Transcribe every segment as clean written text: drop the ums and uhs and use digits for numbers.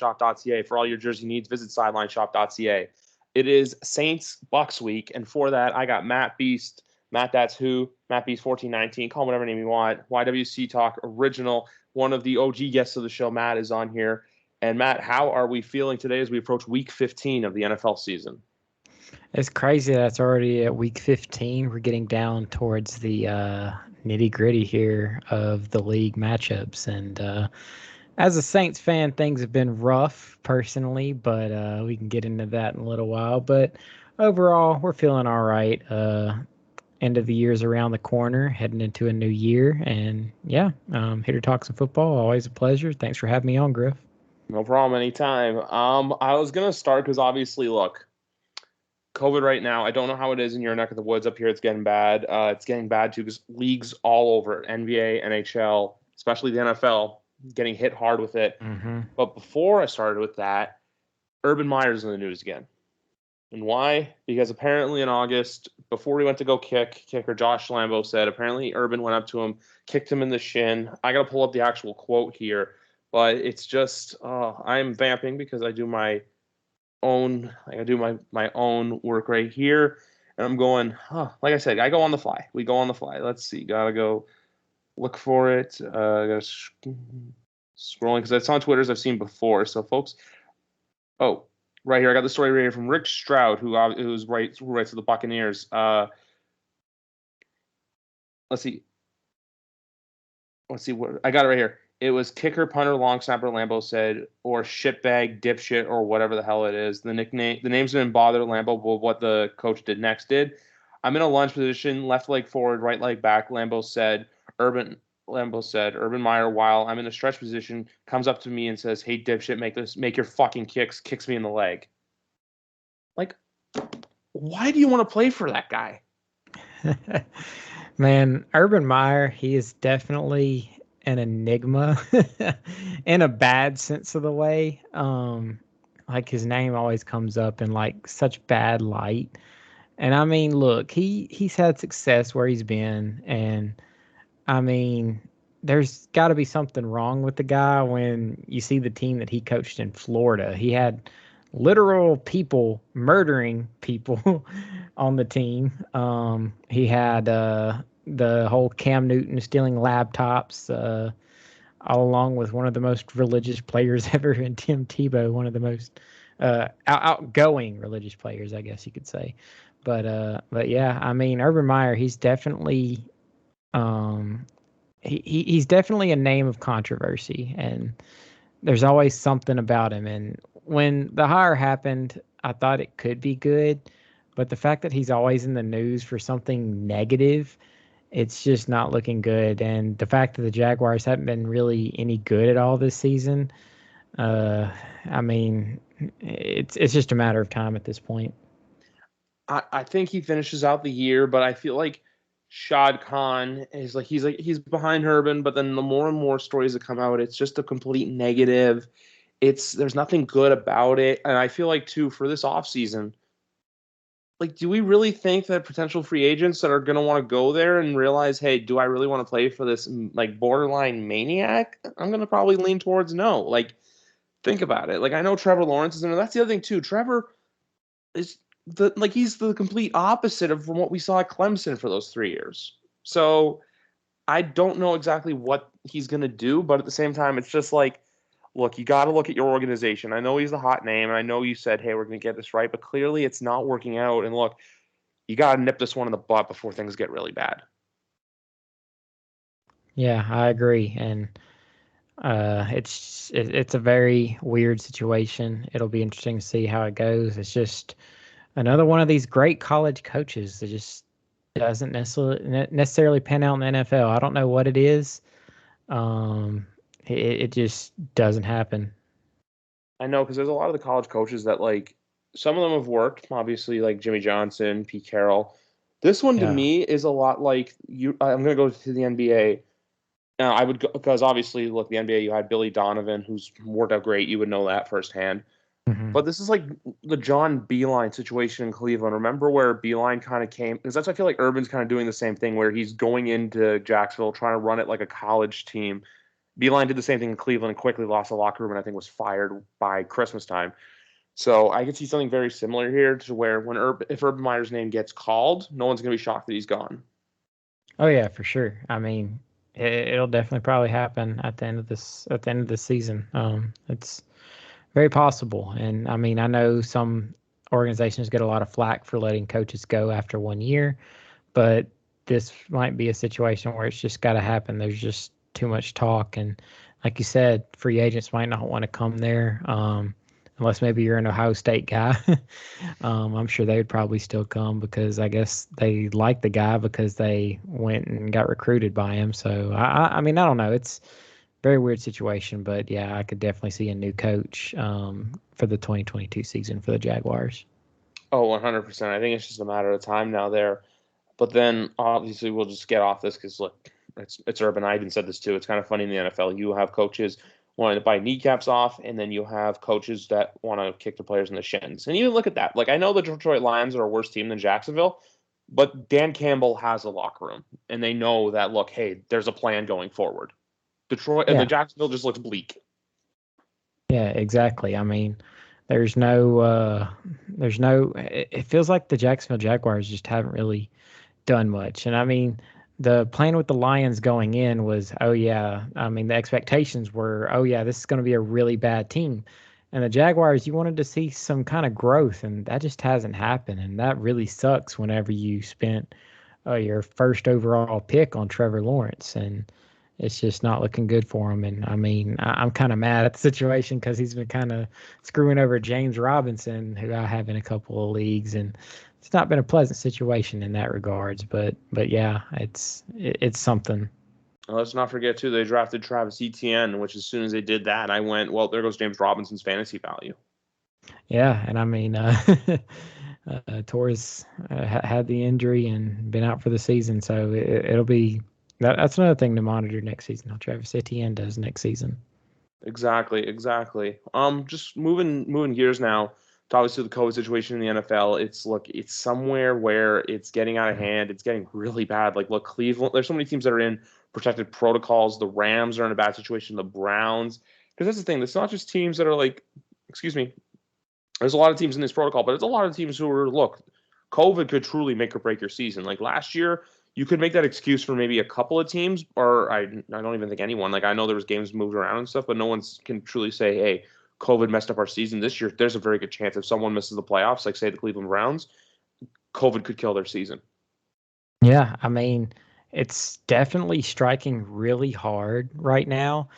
SidelineShop.ca. For all your jersey needs, visit SidelineShop.ca. It is Saints Bucks week, and for that, I got Matt Beast, Matt That's Who, Matt Beast 1419, call him whatever name you want, YWC Talk Original, one of the OG guests of the show. Matt is on here. And Matt, how are we feeling today as we approach week 15 of the NFL season? It's crazy that it's already at week 15. We're getting down towards the nitty-gritty here of the league matchups. And as a Saints fan, things have been rough personally, but we can get into that in a little while. But overall, we're feeling all right. End of the year's around the corner, heading into a new year. And yeah, here to talk some football. Always a pleasure. Thanks for having me on, Griff. No problem, anytime. I was going to start because obviously, look, COVID right now, I don't know how it is in your neck of the woods. Up here, it's getting bad. It's getting bad, too, because leagues all over, NBA, NHL, especially the NFL, getting hit hard with it. Mm-hmm. But before I started with that, Urban Meyer's in the news again. And why? Because apparently in August, before he went to go kicker Josh Lambo said, apparently Urban went up to him, kicked him in the shin. I got to pull up the actual quote here, but it's just, I'm vamping because I do my own work right here. And I'm going, like I said, I go on the fly. We go on the fly. Let's see. Got to go look for it. Got to scrolling because it's on Twitter's I've seen before. So folks, right here, I got the story right here from Rick Stroud, who writes for the Buccaneers. Let's see what I got it right here. It was kicker, punter, long snapper, Lambo said, or shitbag, dipshit, or whatever the hell it is. The names didn't bother Lambo, but what the coach did next did. I'm in a lunge position, left leg forward, right leg back. Lambo said, Urban Meyer, while I'm in a stretch position, comes up to me and says, "Hey, dipshit, make your fucking kicks me in the leg." Like, why do you want to play for that guy? Man, Urban Meyer, he is definitely an enigma in a bad sense of the way. Like his name always comes up in like such bad light. And I mean, look, he's had success where he's been, and I mean, there's got to be something wrong with the guy when you see the team that he coached in Florida. He had literal people murdering people on the team. He had the whole Cam Newton stealing laptops, all along with one of the most religious players ever in Tim Tebow, one of the most outgoing religious players, I guess you could say. But yeah, I mean, Urban Meyer, he's definitely he's definitely a name of controversy, and there's always something about him. And when the hire happened, I thought it could be good, but the fact that he's always in the news for something negative, it's just not looking good. And the fact that the Jaguars haven't been really any good at all this season, I mean, it's just a matter of time at this point. I think he finishes out the year, but I feel like Shad Khan is he's behind Urban, but then the more and more stories that come out, it's just a complete negative. There's nothing good about it. And I feel like too, for this offseason, like, do we really think that potential free agents that are going to want to go there and realize, hey, do I really want to play for this like borderline maniac? I'm going to probably lean towards no. Like, think about it. Like, I know Trevor Lawrence is in there. That's the other thing too. Trevor is he's the complete opposite of from what we saw at Clemson for those 3 years. So I don't know exactly what he's going to do, but at the same time, it's just like, look, you got to look at your organization. I know he's the hot name, and I know you said, hey, we're going to get this right, but clearly it's not working out. And look, you got to nip this one in the butt before things get really bad. Yeah, I agree. And it's a very weird situation. It'll be interesting to see how it goes. It's just another one of these great college coaches that just doesn't necessarily pan out in the NFL. I don't know what it is. It just doesn't happen. I know, because there's a lot of the college coaches that, like, some of them have worked, obviously, like Jimmy Johnson, Pete Carroll. This one to me is a lot like I'm going to go to the NBA. Now, I would go, because obviously, look, the NBA, you had Billy Donovan, who's worked out great. You would know that firsthand. Mm-hmm. But this is like the John Beeline situation in Cleveland. Remember where Beeline kind of came? Because I feel like Urban's kind of doing the same thing, where he's going into Jacksonville, trying to run it like a college team. Beeline did the same thing in Cleveland and quickly lost the locker room and I think was fired by Christmas time. So I could see something very similar here to where if Urban Meyer's name gets called, no one's going to be shocked that he's gone. Oh yeah, for sure. I mean, it'll definitely probably happen at the end of this season. It's very possible. And I mean, I know some organizations get a lot of flack for letting coaches go after 1 year, but this might be a situation where it's just got to happen. There's just too much talk, and like you said, free agents might not want to come there, unless maybe you're an Ohio State guy. I'm sure they would probably still come because I guess they like the guy because they went and got recruited by him. So I mean, I don't know. It's a very weird situation, but yeah, I could definitely see a new coach for the 2022 season for the Jaguars. Oh, 100%. I think it's just a matter of time now there. But then obviously we'll just get off this because look, it's Urban. I even said this too. It's kind of funny in the NFL. You have coaches wanting to bite kneecaps off, and then you have coaches that want to kick the players in the shins. And even look at that. Like I know the Detroit Lions are a worse team than Jacksonville, but Dan Campbell has a locker room, and they know that. Look, hey, there's a plan going forward. Detroit and the Jacksonville just looks bleak. Yeah, exactly. I mean, there's no, it feels like the Jacksonville Jaguars just haven't really done much. And I mean, the plan with the Lions going in was, oh yeah, I mean, the expectations were, oh yeah, this is going to be a really bad team. And the Jaguars, you wanted to see some kind of growth, and that just hasn't happened. And that really sucks whenever you spent your first overall pick on Trevor Lawrence. And it's just not looking good for him. And I mean, I'm kind of mad at the situation because he's been kind of screwing over James Robinson, who I have in a couple of leagues, and it's not been a pleasant situation in that regards. But yeah, it's something. Let's not forget too, they drafted Travis Etienne, which as soon as they did that, I went, well, there goes James Robinson's fantasy value. Yeah, and I mean, Torres had the injury and been out for the season, so it'll be that's another thing to monitor next season. How Travis Etienne does next season. Exactly. Just moving gears now to obviously the COVID situation in the NFL. It's somewhere where it's getting out of hand. It's getting really bad. Like, look, Cleveland. There's so many teams that are in protected protocols. The Rams are in a bad situation. The Browns, because that's the thing. It's not just teams that are like, excuse me. There's a lot of teams in this protocol, but it's a lot of teams who are look. COVID could truly make or break your season. Like last year, you could make that excuse for maybe a couple of teams, or I don't even think anyone. Like I know there was games moved around and stuff, but no one can truly say, hey, COVID messed up our season this year. There's a very good chance if someone misses the playoffs, like say the Cleveland Browns, COVID could kill their season. Yeah, I mean, it's definitely striking really hard right now.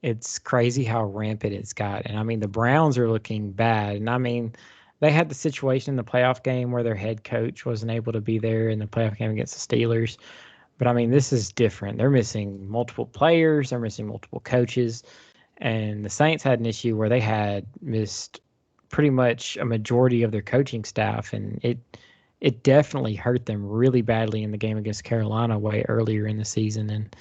It's crazy how rampant it's got. And I mean, the Browns are looking bad. And I mean, they had the situation in the playoff game where their head coach wasn't able to be there in the playoff game against the Steelers. But I mean, this is different. They're missing multiple players, they're missing multiple coaches. And the Saints had an issue where they had missed pretty much a majority of their coaching staff. And it definitely hurt them really badly in the game against Carolina way earlier in the season. And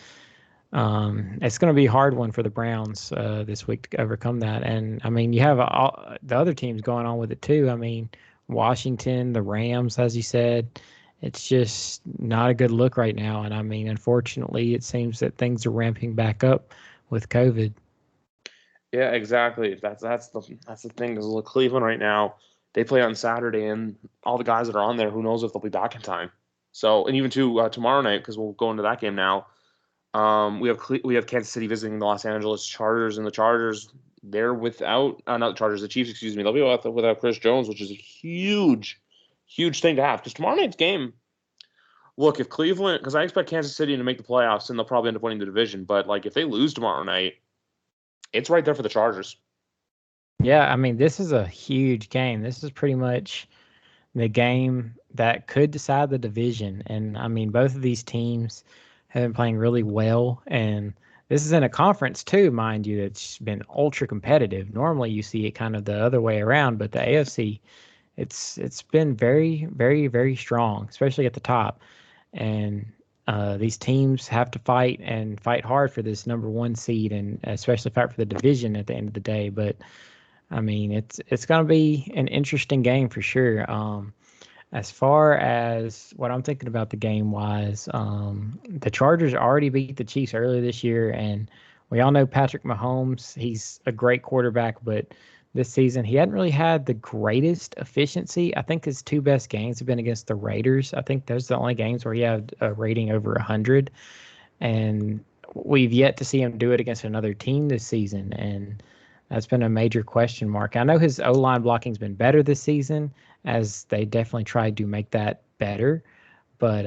it's going to be a hard one for the Browns this week to overcome that. And I mean, you have all the other teams going on with it too. I mean, Washington, the Rams, as you said, it's just not a good look right now. And I mean, unfortunately, it seems that things are ramping back up with COVID. Yeah, exactly. That's the thing. Is Cleveland right now, they play on Saturday, and all the guys that are on there, who knows if they'll be back in time. So, and even tomorrow night, because we'll go into that game now. We have Kansas City visiting the Los Angeles Chargers, and the Chargers they're without not the Chargers, the Chiefs, excuse me. They'll be without Chris Jones, which is a huge thing to have. Because tomorrow night's game, look, if Cleveland, because I expect Kansas City to make the playoffs, and they'll probably end up winning the division. But like if they lose tomorrow night, it's right there for the Chargers. Yeah, I mean, this is a huge game. This is pretty much the game that could decide the division. And I mean, both of these teams have been playing really well. And this is in a conference too, mind you, that's been ultra competitive. Normally you see it kind of the other way around, but the AFC, it's been very, very, very strong, especially at the top. And these teams have to fight and fight hard for this number one seed, and especially fight for the division at the end of the day. But I mean, it's going to be an interesting game for sure. As far as what I'm thinking about the game wise, the Chargers already beat the Chiefs earlier this year, and We all know Patrick Mahomes. He's a great quarterback, but this season he hadn't really had the greatest efficiency. I think his two best games have been against the Raiders. I think those are the only games where he had a rating over 100, and we've yet to see him do it against another team this season, and that's been a major question mark. I know his O-line blocking's been better this season, as they definitely tried to make that better, but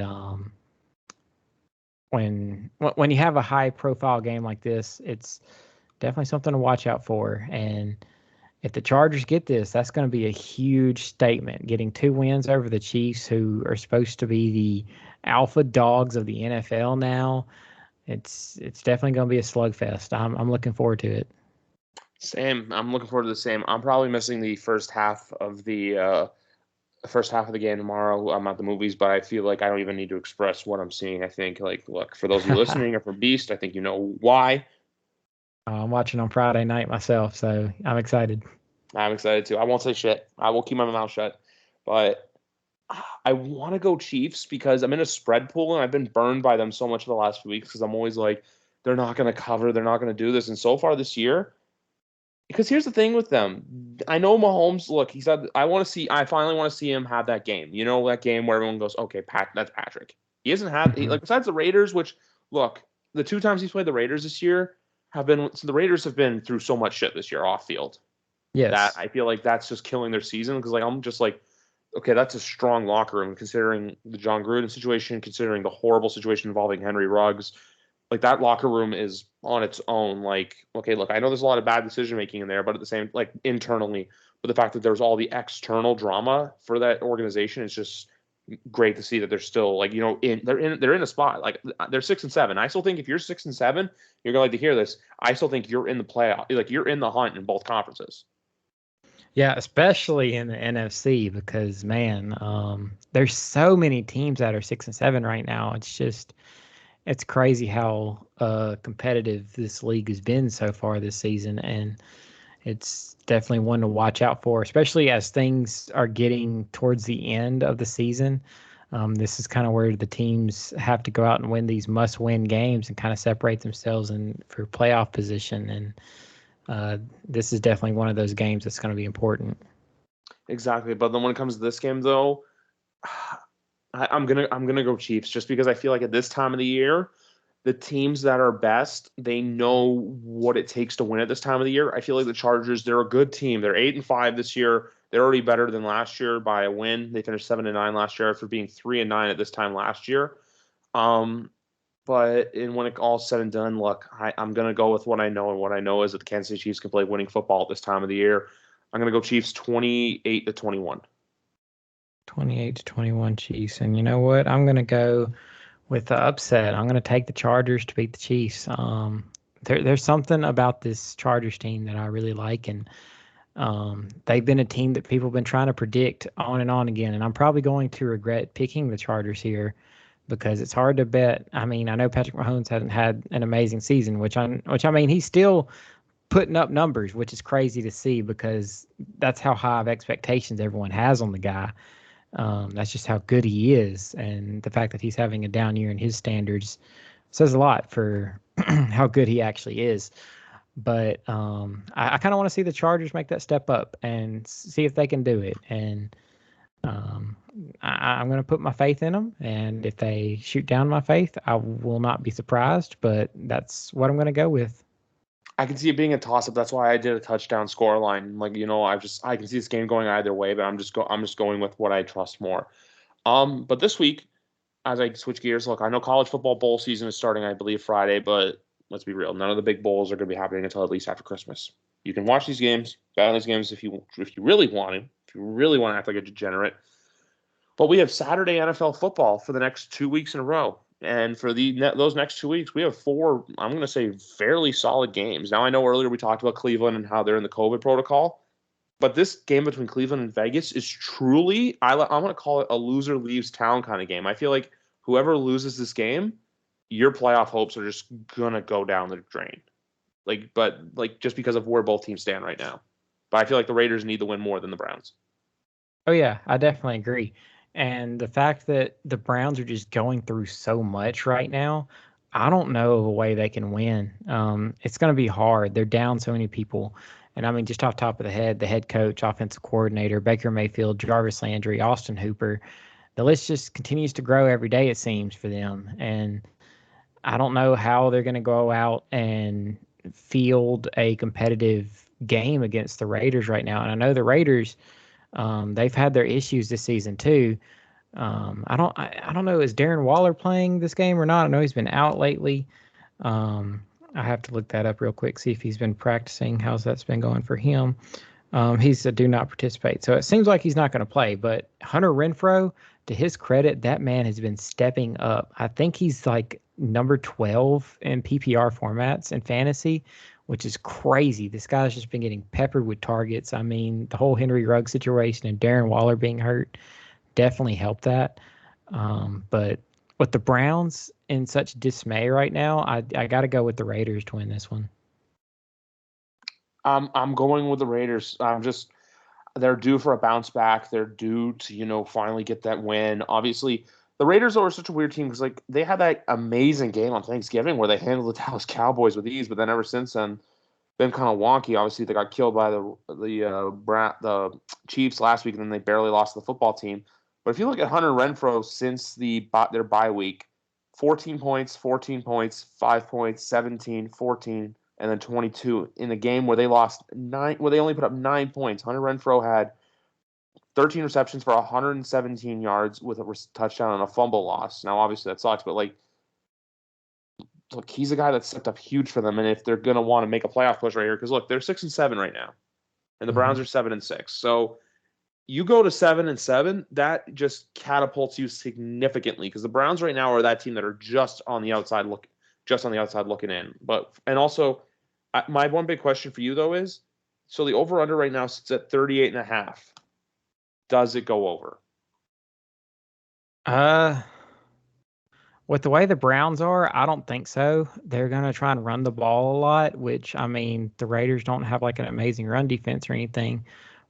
when you have a high profile game like this, it's definitely something to watch out for. And if the Chargers get this, that's going to be a huge statement. Getting 2 wins over the Chiefs, who are supposed to be the alpha dogs of the NFL now, it's definitely going to be a slugfest. I'm looking forward to it. Same. I'm looking forward to the same. I'm probably missing the first half of the game tomorrow. I'm at the movies, but I feel like I don't even need to express what I'm seeing. I think, like, look, for those of you listening or for Beast, I think you know why. I'm watching on Friday night myself, so I'm excited. I'm excited too. I won't say shit. I will keep my mouth shut. But I want to go Chiefs because I'm in a spread pool and I've been burned by them so much for the last few weeks because I'm always like, they're not going to cover. They're not going to do this. And so far this year, because here's the thing with them. I know Mahomes, look, he said, I finally want to see him have that game. You know, that game where everyone goes, okay, that's Patrick. He hasn't had, like, besides the Raiders, which, look, the 2 times he's played the Raiders this year the Raiders have been through so much shit this year off field. Yes. That I feel like that's just killing their season because, like, I'm just like, okay, that's a strong locker room considering the John Gruden situation, considering the horrible situation involving Henry Ruggs. Like, that locker room is on its own. Like, okay, look, I know there's a lot of bad decision making in there, but at the same, like, internally, but the fact that there's all the external drama for that organization is just great to see that they're still, like, you know, they're in a spot. Like, they're 6-7. I still think if you're 6-7, you're gonna like to hear this. I still think you're in the playoff, like, you're in the hunt in both conferences. Yeah, especially in the NFC because man, there's so many teams that are 6-7 right now. It's crazy how competitive this league has been so far this season, and it's definitely one to watch out for, especially as things are getting towards the end of the season. This is kind of where the teams have to go out and win these must-win games and kind of separate themselves for playoff position. And this is definitely one of those games that's going to be important. Exactly, but then when it comes to this game, though, I'm gonna go Chiefs just because I feel like at this time of the year, the teams that are best, they know what it takes to win at this time of the year. I feel like the Chargers, they're a good team. They're 8-5 this year. They're already better than last year by a win. They finished 7-9 last year after being 3-9 at this time last year. But when it all's said and done, look, I'm gonna go with what I know, and what I know is that the Kansas City Chiefs can play winning football at this time of the year. I'm gonna go Chiefs 28-21. 28-21 Chiefs. And you know what? I'm going to go with the upset. I'm going to take the Chargers to beat the Chiefs. There's something about this Chargers team that I really like, and they've been a team that people have been trying to predict on and on again. And I'm probably going to regret picking the Chargers here because it's hard to bet. I mean, I know Patrick Mahomes hasn't had an amazing season, which I mean, he's still putting up numbers, which is crazy to see because that's how high of expectations everyone has on the guy. That's just how good he is, and the fact that he's having a down year in his standards says a lot for how good he actually is. But I kind of want to see the Chargers make that step up and see if they can do it. And I'm going to put my faith in them, and if they shoot down my faith, I will not be surprised. But that's what I'm going to go with. I can see it being a toss-up. That's why I did a touchdown score line. Like, you know, I can see this game going either way, but I'm just going with what I trust more. But this week, as I switch gears, look, I know college football bowl season is starting, I believe, Friday, but let's be real, none of the big bowls are going to be happening until at least after Christmas. You can watch these games, bet on these games if you really want to, if you really want to act like a degenerate. But we have Saturday NFL football for the next 2 weeks in a row. And for those next 2 weeks, we have 4, I'm going to say, fairly solid games. Now, I know earlier we talked about Cleveland and how they're in the COVID protocol, but this game between Cleveland and Vegas is truly, I'm going to call it a loser leaves town kind of game. I feel like whoever loses this game, your playoff hopes are just going to go down the drain. Just because of where both teams stand right now. But I feel like the Raiders need to win more than the Browns. Oh, yeah, I definitely agree. And the fact that the Browns are just going through so much right now, I don't know of a way they can win. It's going to be hard. They're down so many people. And I mean, just off the top of the head, the head coach, offensive coordinator, Baker Mayfield, Jarvis Landry, Austin Hooper, the list just continues to grow every day, it seems, for them. And I don't know how they're going to go out and field a competitive game against the Raiders right now. And I know the Raiders, they've had their issues this season too. I don't know. Is Darren Waller playing this game or not? I know he's been out lately. Um, I have to look that up real quick, see if he's been practicing. How's that's been going for him? He's a do not participate. So it seems like he's not going to play. But Hunter Renfrow, to his credit, that man has been stepping up. I think he's like number 12 in PPR formats in fantasy, which is crazy. This guy's just been getting peppered with targets. I mean, the whole Henry Ruggs situation and Darren Waller being hurt definitely helped that. But with the Browns in such dismay right now, I got to go with the Raiders to win this one. I'm going with the Raiders. They're due for a bounce back. They're due to, finally get that win. Obviously, the Raiders are such a weird team because like they had that amazing game on Thanksgiving where they handled the Dallas Cowboys with ease, but then ever since then, been kind of wonky. Obviously, they got killed by the Chiefs last week, and then they barely lost to the football team. But if you look at Hunter Renfrow since their bye week, 14 points, 14 points, 5 points, 17, 14, and then 22 in the game where they lost where they only put up 9 points. Hunter Renfrow had 13 receptions for 117 yards with a touchdown and a fumble loss. Now, obviously, that sucks, but look, he's a guy that stepped up huge for them. And if they're going to want to make a playoff push right here, because look, they're 6-7 right now, and the Browns are 7-6. So you go to 7-7, that just catapults you significantly because the Browns right now are that team that are just on the outside looking in. And also, my one big question for you though is, so the over under right now sits at 38.5. Does it go over? With the way the Browns are, I don't think so. They're going to try and run the ball a lot, which, I mean, the Raiders don't have like an amazing run defense or anything,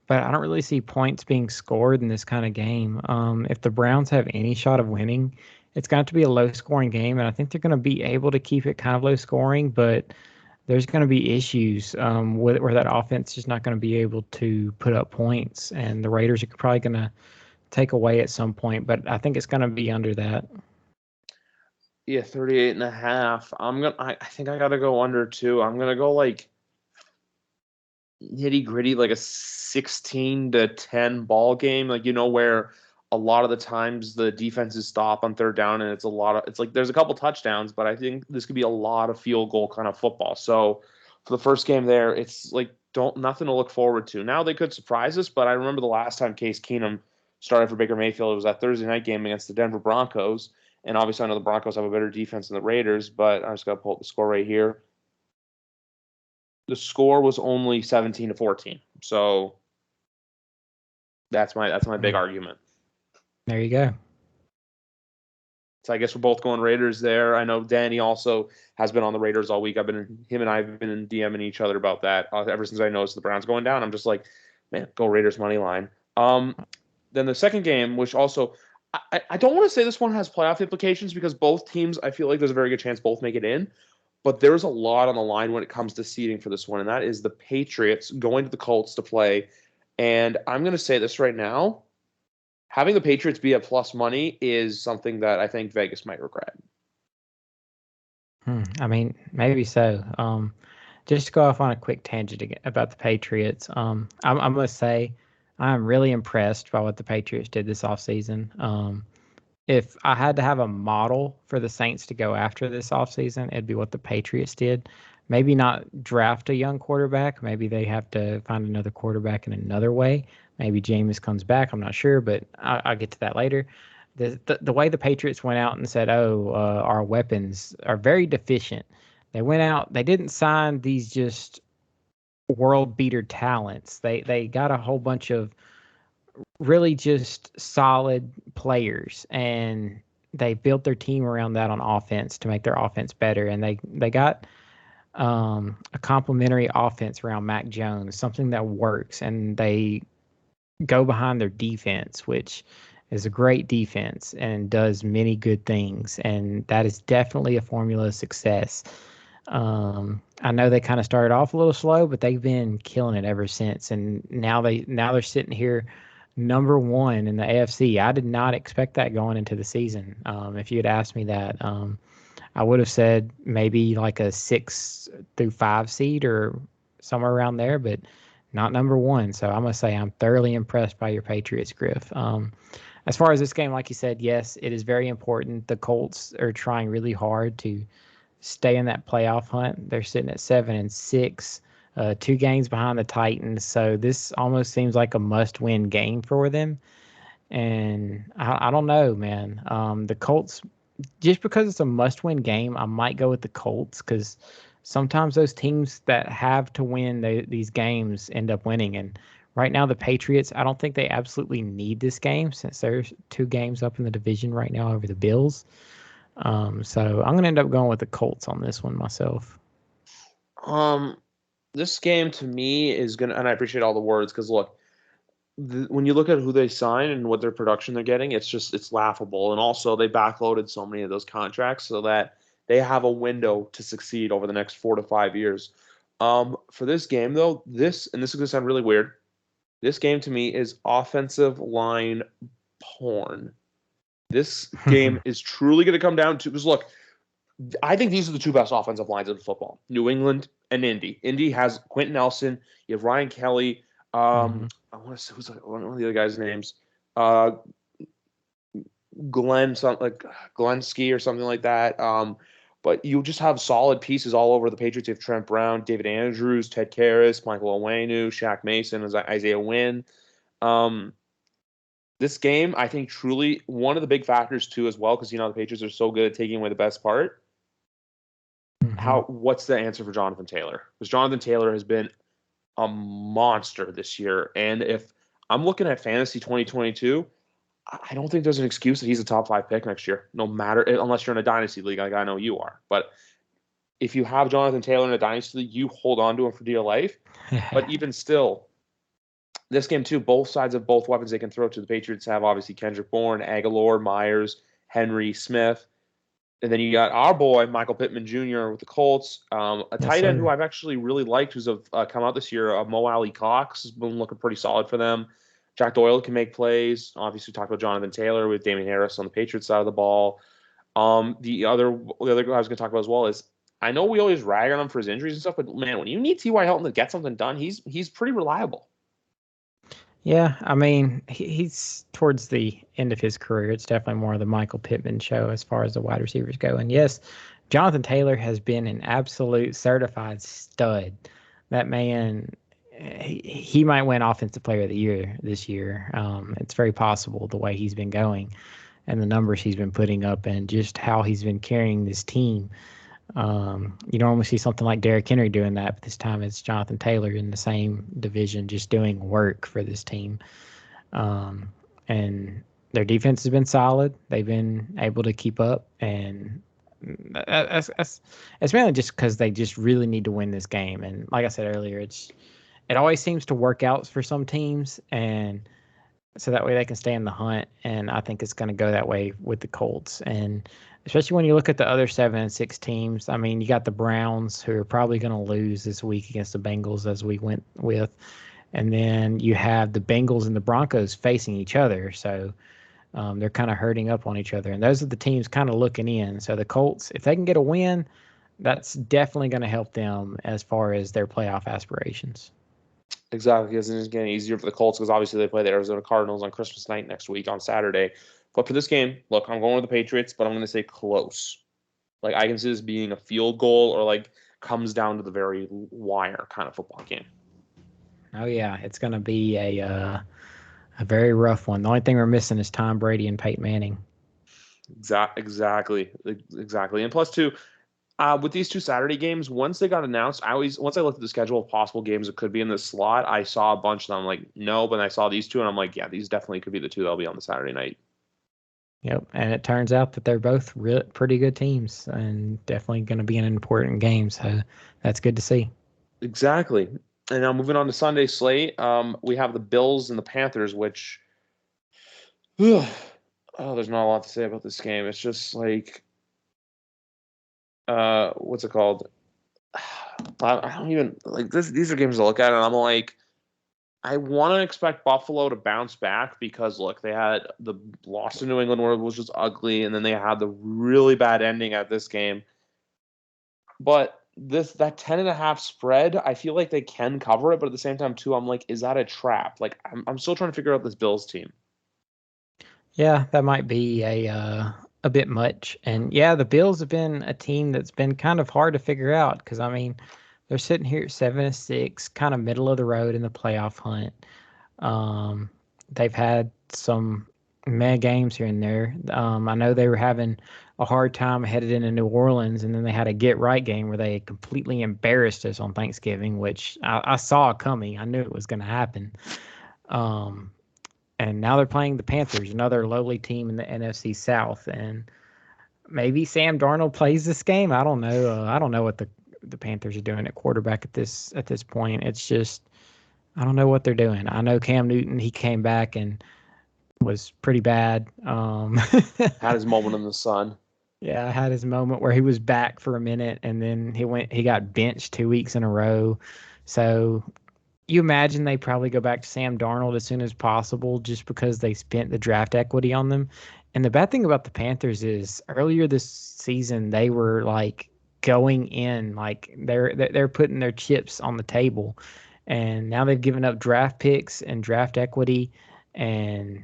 but I don't really see points being scored in this kind of game. If the Browns have any shot of winning, it's going to be a low scoring game, and I think they're going to be able to keep it kind of low scoring, but there's going to be issues where that offense is not going to be able to put up points, and the Raiders are probably going to take away at some point, but I think it's going to be under that. Yeah, 38.5. I think I gotta go under too. I'm gonna go like nitty gritty, like a 16-10 ball game. Like, where a lot of the times the defenses stop on third down and it's like there's a couple touchdowns, but I think this could be a lot of field goal kind of football. So for the first game there, it's like nothing to look forward to. Now they could surprise us, but I remember the last time Case Keenum started for Baker Mayfield, it was that Thursday night game against the Denver Broncos. And obviously, I know the Broncos have a better defense than the Raiders, but I just got to pull up the score right here. The score was only 17-14. So that's my big argument. There you go. So I guess we're both going Raiders there. I know Danny also has been on the Raiders all week. Him and I have been in DMing each other about that ever since I noticed the Browns going down. I'm just like, man, go Raiders money line. Then the second game, which also I don't want to say this one has playoff implications because both teams, I feel like there's a very good chance both make it in. But there's a lot on the line when it comes to seeding for this one, and that is the Patriots going to the Colts to play. And I'm going to say this right now. Having the Patriots be at plus money is something that I think Vegas might regret. I mean, maybe so. Just to go off on a quick tangent about the Patriots, I must say I'm really impressed by what the Patriots did this offseason. If I had to have a model for the Saints to go after this offseason, it'd be what the Patriots did. Maybe not draft a young quarterback. Maybe they have to find another quarterback in another way. Maybe Jameis comes back. I'm not sure, but I'll get to that later. The way the Patriots went out and said, our weapons are very deficient. They went out. They didn't sign these just world beater talents. They got a whole bunch of really just solid players, and they built their team around that on offense to make their offense better. And they got a complementary offense around Mac Jones, something that works, and they go behind their defense, which is a great defense and does many good things, and that is definitely a formula of success. I know they kind of started off a little slow, but they've been killing it ever since. And now they're sitting here number one in the AFC. I did not expect that going into the season. If you had asked me that, I would have said maybe like a 6 through 5 seed or somewhere around there, but not number one. So I'm gonna say I'm thoroughly impressed by your Patriots, Griff. As far as this game, like you said, yes, it is very important. The Colts are trying really hard to stay in that playoff hunt. They're sitting at 7-6, 2 games behind the Titans. So this almost seems like a must-win game for them. And I don't know, man. The Colts, just because it's a must-win game, I might go with the Colts because sometimes those teams that have to win these games end up winning. And right now, the Patriots, I don't think they absolutely need this game since there's 2 games up in the division right now over the Bills. So I'm gonna end up going with the Colts on this one myself. This game to me is gonna, and I appreciate all the words because look, when you look at who they sign and what their production they're getting, it's laughable. And also they backloaded so many of those contracts so that they have a window to succeed over the next 4 to 5 years. For this game though, this is gonna sound really weird. This game to me is offensive line porn. This game is truly going to come down to, because look, I think these are the 2 best offensive lines in football: New England and Indy. Indy has Quentin Nelson. You have Ryan Kelly. I want to say who's one of the other guys' names. Glenn, something like Glenski or something like that. But you just have solid pieces all over the Patriots. You have Trent Brown, David Andrews, Ted Karras, Michael Onwenu, Shaq Mason, Isaiah Wynn. This game, I think, truly one of the big factors too, as well, because the Patriots are so good at taking away the best part. What's the answer for Jonathan Taylor? Because Jonathan Taylor has been a monster this year, and if I'm looking at fantasy 2022, I don't think there's an excuse that he's a top 5 pick next year. No matter, unless you're in a dynasty league, like I know you are. But if you have Jonathan Taylor in a dynasty league, you hold on to him for dear life. But even still, this game too, both sides of both weapons they can throw to. The Patriots have obviously Kendrick Bourne, Aguilar, Myers, Henry, Smith. And then you got our boy, Michael Pittman Jr. with the Colts. A tight end who I've actually really liked who's come out this year, Mo Alley Cox, has been looking pretty solid for them. Jack Doyle can make plays. Obviously, we talked about Jonathan Taylor with Damian Harris on the Patriots side of the ball. The other guy I was going to talk about as well is, I know we always rag on him for his injuries and stuff, but man, when you need T.Y. Hilton to get something done, he's pretty reliable. Yeah, I mean, he's towards the end of his career. It's definitely more of the Michael Pittman show as far as the wide receivers go. And yes, Jonathan Taylor has been an absolute certified stud. That man, he might win Offensive Player of the Year this year. It's very possible the way he's been going and the numbers he's been putting up and just how he's been carrying this team. You normally see something like Derrick Henry doing that, but this time it's Jonathan Taylor in the same division just doing work for this team. And their defense has been solid. They've been able to keep up, and it's mainly just because they just really need to win this game. And like I said earlier, it always seems to work out for some teams, and so that way they can stay in the hunt. And I think it's going to go that way with the Colts. And especially when you look at the other 7-6 teams, I mean, you got the Browns, who are probably going to lose this week against the Bengals, as we went with. And then you have the Bengals and the Broncos facing each other. So they're kind of hurting up on each other. And those are the teams kind of looking in. So the Colts, if they can get a win, that's definitely going to help them as far as their playoff aspirations. Exactly, because it's getting easier for the Colts because obviously they play the Arizona Cardinals on Christmas night next week on Saturday. But for this game, look, I'm going with the Patriots, but I'm going to say close. Like, I can see this being a field goal or like comes down to the very wire kind of football game. Oh yeah, it's going to be a very rough one. The only thing we're missing is Tom Brady and Peyton Manning. Exactly. And plus, too, with these 2 Saturday games, once they got announced, once I looked at the schedule of possible games that could be in this slot, I saw a bunch, and I'm like, no. But I saw these 2, and I'm like, yeah, these definitely could be the 2 that'll be on the Saturday night. Yep, and it turns out that they're both pretty good teams and definitely going to be an important game. So that's good to see. Exactly. And now moving on to Sunday slate, we have the Bills and the Panthers, which Oh, there's not a lot to say about this game. It's just like, what's it called? I don't even like this. These are games to look at, and I'm like, I want to expect Buffalo to bounce back because look, they had the loss to New England where it was just ugly, and then they had the really bad ending at this game. But that 10.5 spread, I feel like they can cover it, but at the same time too, I'm like, is that a trap? Like I'm still trying to figure out this Bills team. Yeah, that might be a bit much. And yeah, the Bills have been a team that's been kind of hard to figure out because I mean, they're sitting here at 7-6, kind of middle of the road in the playoff hunt. Um, they've had some meh games here and there. I know they were having a hard time headed into New Orleans, and then they had a get right game where they completely embarrassed us on Thanksgiving, which I saw coming. I knew it was going to happen. Um, and now they're playing the Panthers, another lowly team in the NFC South, and maybe Sam Darnold plays this game. I don't know. I don't know what the Panthers are doing at quarterback at this point. It's just I don't know what they're doing. I know Cam Newton, he came back and was pretty bad. Had his moment in the sun. Yeah, I had his moment where he was back for a minute and then he got benched 2 weeks in a row. So you imagine they probably go back to Sam Darnold as soon as possible just because they spent the draft equity on them. And the bad thing about the Panthers is earlier this season they were like going in like they're putting their chips on the table, and now they've given up draft picks and draft equity, and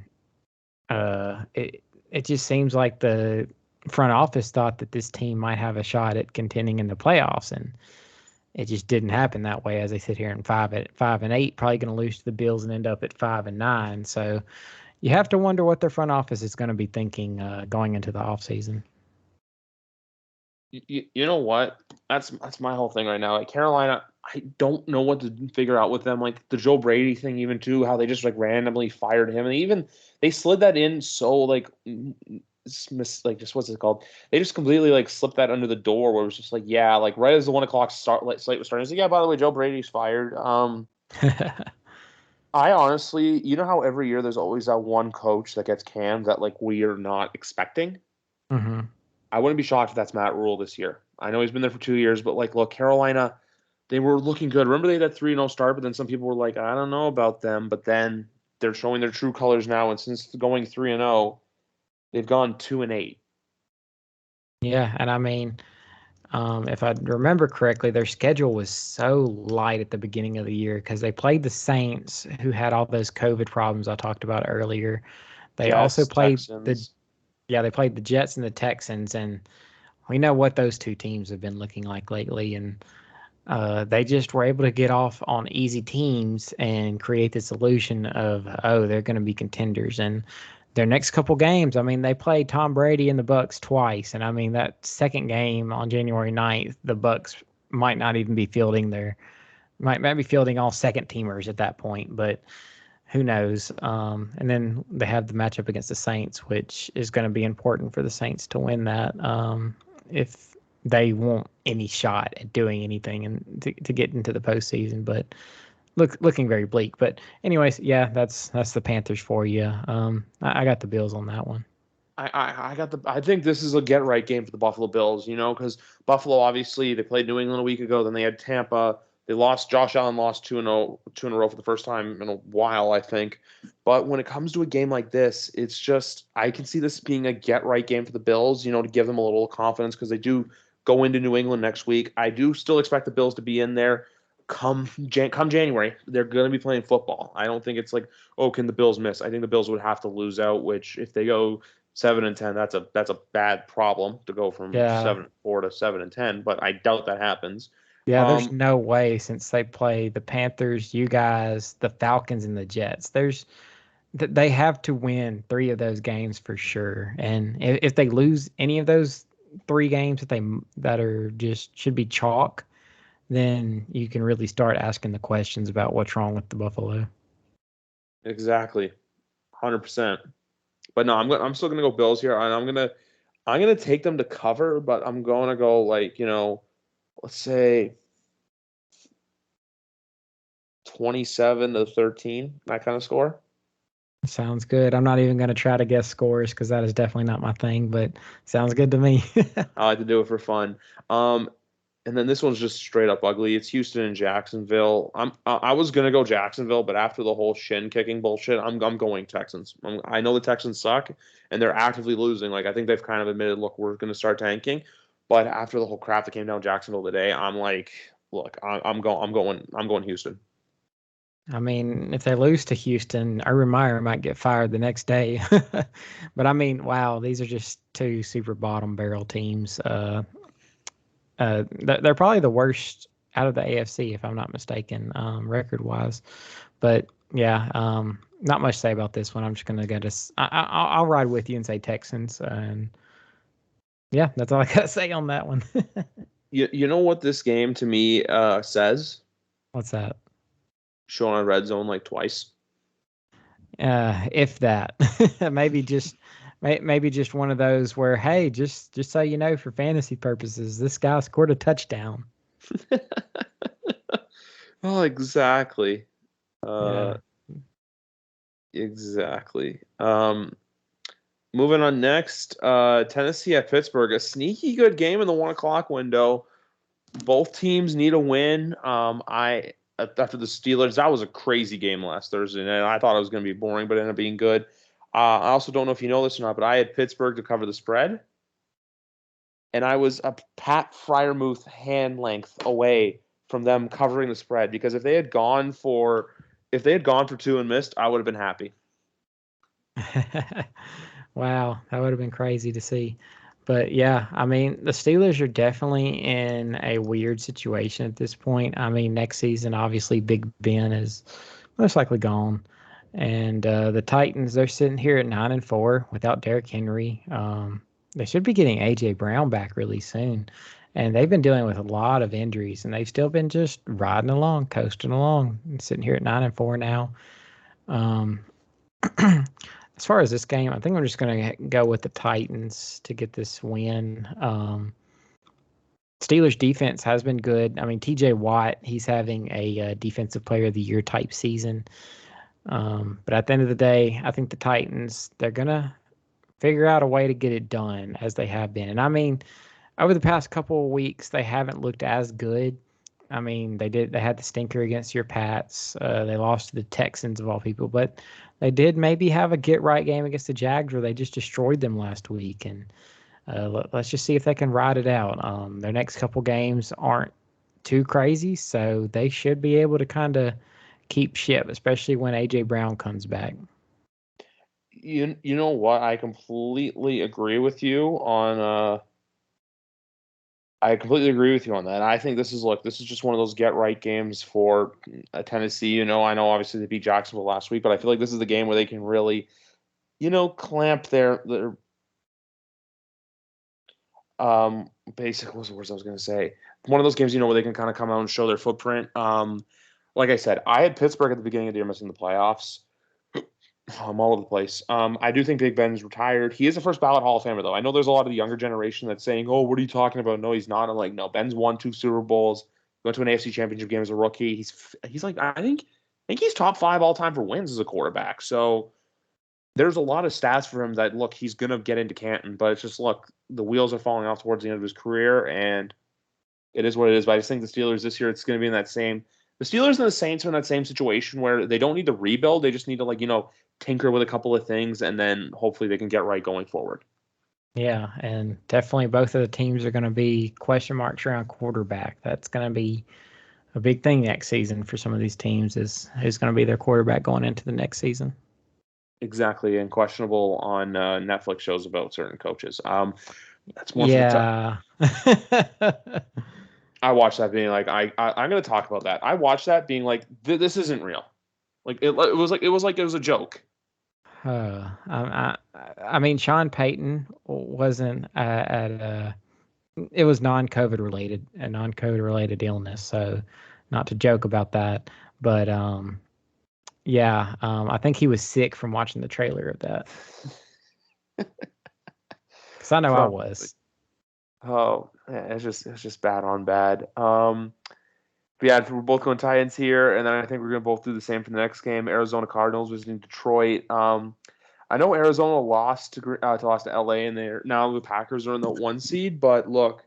it just seems like the front office thought that this team might have a shot at contending in the playoffs, and it just didn't happen that way. As they sit here in 5-8, probably going to lose to the Bills and end up at 5-9. So you have to wonder what their front office is going to be thinking going into the offseason. You know what? That's my whole thing right now. Like Carolina, I don't know what to figure out with them. Like the Joe Brady thing, even too, how they just like randomly fired him, and even they slid that in so like like just what's it called? They just completely like slipped that under the door where it was just like yeah, like right as the 1 o'clock start like slate was starting, it's like yeah, by the way, Joe Brady's fired. I honestly, you know how every year there's always that one coach that gets canned that like we are not expecting. hmm I wouldn't be shocked if that's Matt Rule this year. I know he's been there for 2 years, but like, look, Carolina, they were looking good. Remember they had that 3-0 start, but then some people were like, I don't know about them. But then they're showing their true colors now, and since going 3-0, they've gone 2-8. Yeah, and I mean, if I remember correctly, their schedule was so light at the beginning of the year because they played the Saints, who had all those COVID problems I talked about earlier. They also Jets, played the Texans. yeah, they played the Jets and the Texans, and we know what those two teams have been looking like lately. And they just were able to get off on easy teams and create this illusion of, oh, they're going to be contenders. And their next couple games, I mean, they played Tom Brady and the Bucks twice, and I mean that second game on January 9th, the Bucks might not even be fielding their might be fielding all second teamers at that point, but who knows? And then they have the matchup against the Saints, which is going to be important for the Saints to win that if they want any shot at doing anything and to get into the postseason. But looking very bleak. But anyways, yeah, that's the Panthers for you. I got the Bills on that one. I got the. I think this is a get right game for the Buffalo Bills. You know, because Buffalo obviously they played New England a week ago. Then they had Tampa. They lost. Josh Allen lost 2-0, 2 in a row for the first time in a while, I think. But when it comes to a game like this, it's just I can see this being a get right game for the Bills. You know, to give them a little confidence because they do go into New England next week. I do still expect the Bills to be in there come January. They're going to be playing football. I don't think it's like oh, can the Bills miss? I think the Bills would have to lose out. Which if they go 7-10, that's a bad problem to go from Yeah. 7-4 to 7-10. But I doubt that happens. Yeah, there's Um, no way since they play the Panthers, you guys, the Falcons, and the Jets. They have to win three of those games for sure. And if they lose any of those three games that are just should be chalk, then you can really start asking the questions about what's wrong with the Buffalo. exactly, 100%. But no, I'm still gonna go Bills here, and I'm gonna take them to cover, but I'm gonna go like let's say 27-13, that kind of score. Sounds good. I'm not even going to try to guess scores because that is definitely not my thing, but sounds good to me. I like to do it for fun. Um, and then this one's just straight up ugly. It's Houston and Jacksonville. I was gonna go Jacksonville, but after the whole shin kicking bullshit, I'm going Texans. I know the Texans suck and they're actively losing. Like I think they've kind of admitted, look, we're gonna start tanking. But after the whole crap that came down Jacksonville today, I'm like, look, I'm going Houston. I mean, if they lose to Houston, Urban Meyer might get fired the next day. But I mean, wow, these are just two super bottom barrel teams. They're probably the worst out of the AFC, if I'm not mistaken, record wise. But yeah, not much to say about this one. I'm just gonna go to. I'll ride with you and say Texans, and yeah, that's all I gotta say on that one. You know what this game to me says? What's that? Shown on red zone like twice. If that, maybe just maybe just one of those where, hey, just so you know, for fantasy purposes, this guy scored a touchdown. Oh, exactly. Uh, Yeah. exactly. Moving on next, Tennessee at Pittsburgh, a sneaky good game in the 1 o'clock window. Both teams need a win. I after the Steelers, that was a crazy game last Thursday night. I thought it was going to be boring, but it ended up being good. I also don't know if you know this or not, but I had Pittsburgh to cover the spread, and I was a Pat Fryermuth hand length away from them covering the spread because if they had gone for two and missed, I would have been happy. Wow, that would have been crazy to see. But yeah, I mean, the Steelers are definitely in a weird situation at this point. I mean, next season, obviously, Big Ben is most likely gone. And the Titans, they're sitting here at 9-4 without Derrick Henry. They should be getting AJ Brown back really soon. And they've been dealing with a lot of injuries, and they've still been just riding along, coasting along, and sitting here at 9-4 now. Um, as far as this game, I think I'm just going to go with the Titans to get this win. Steelers defense has been good. I mean, TJ Watt, he's having a defensive player of the year type season. But at the end of the day, I think the Titans, they're going to figure out a way to get it done as they have been. And I mean, over the past couple of weeks, they haven't looked as good. I mean, they had the stinker against your Pats. They lost to the Texans of all people, but they did maybe have a get right game against the Jags where they just destroyed them last week. And let's just see if they can ride it out. Their next couple games aren't too crazy, so they should be able to kind of keep ship, especially when AJ Brown comes back. You know what? I completely agree with you on I completely agree with you on that. I think this is just one of those get right games for Tennessee. I know obviously they beat Jacksonville last week, but I feel like this is the game where they can really, clamp their basic, what was the words I was going to say? One of those games, where they can kind of come out and show their footprint. Like I said, I had Pittsburgh at the beginning of the year missing the playoffs. I'm all over the place. I do think Big Ben's retired. He is a first ballot Hall of Famer, though. I know there's a lot of the younger generation that's saying, "Oh, what are you talking about?" No, he's not. I'm like, no. Ben's won 2 Super Bowls. Went to an AFC Championship game as a rookie. He's like, I think he's top 5 all time for wins as a quarterback. So there's a lot of stats for him that look he's gonna get into Canton, but it's just look the wheels are falling off towards the end of his career, and it is what it is. But I just think the Steelers this year it's gonna be in that same. The Steelers and the Saints are in that same situation where they don't need to rebuild; they just need to tinker with a couple of things, and then hopefully they can get right going forward. Yeah, and definitely both of the teams are going to be question marks around quarterback. That's going to be a big thing next season for some of these teams is who's going to be their quarterback going into the next season. Exactly, and questionable on Netflix shows about certain coaches. That's more for the time. Yeah. I watched that being like, I'm going to talk about that. I watched that being like, this isn't real. Like it was a joke. I mean, Sean Payton wasn't it was non-COVID related, a non-COVID related illness. So not to joke about that, but yeah, I think he was sick from watching the trailer of that. Because I know I Probably. was. Oh, it's just bad on bad. But yeah, we're both going Titans here, and then I think we're going to both do the same for the next game. Arizona Cardinals visiting Detroit. I know Arizona lost to LA, and now the Packers are in the 1 seed. But look,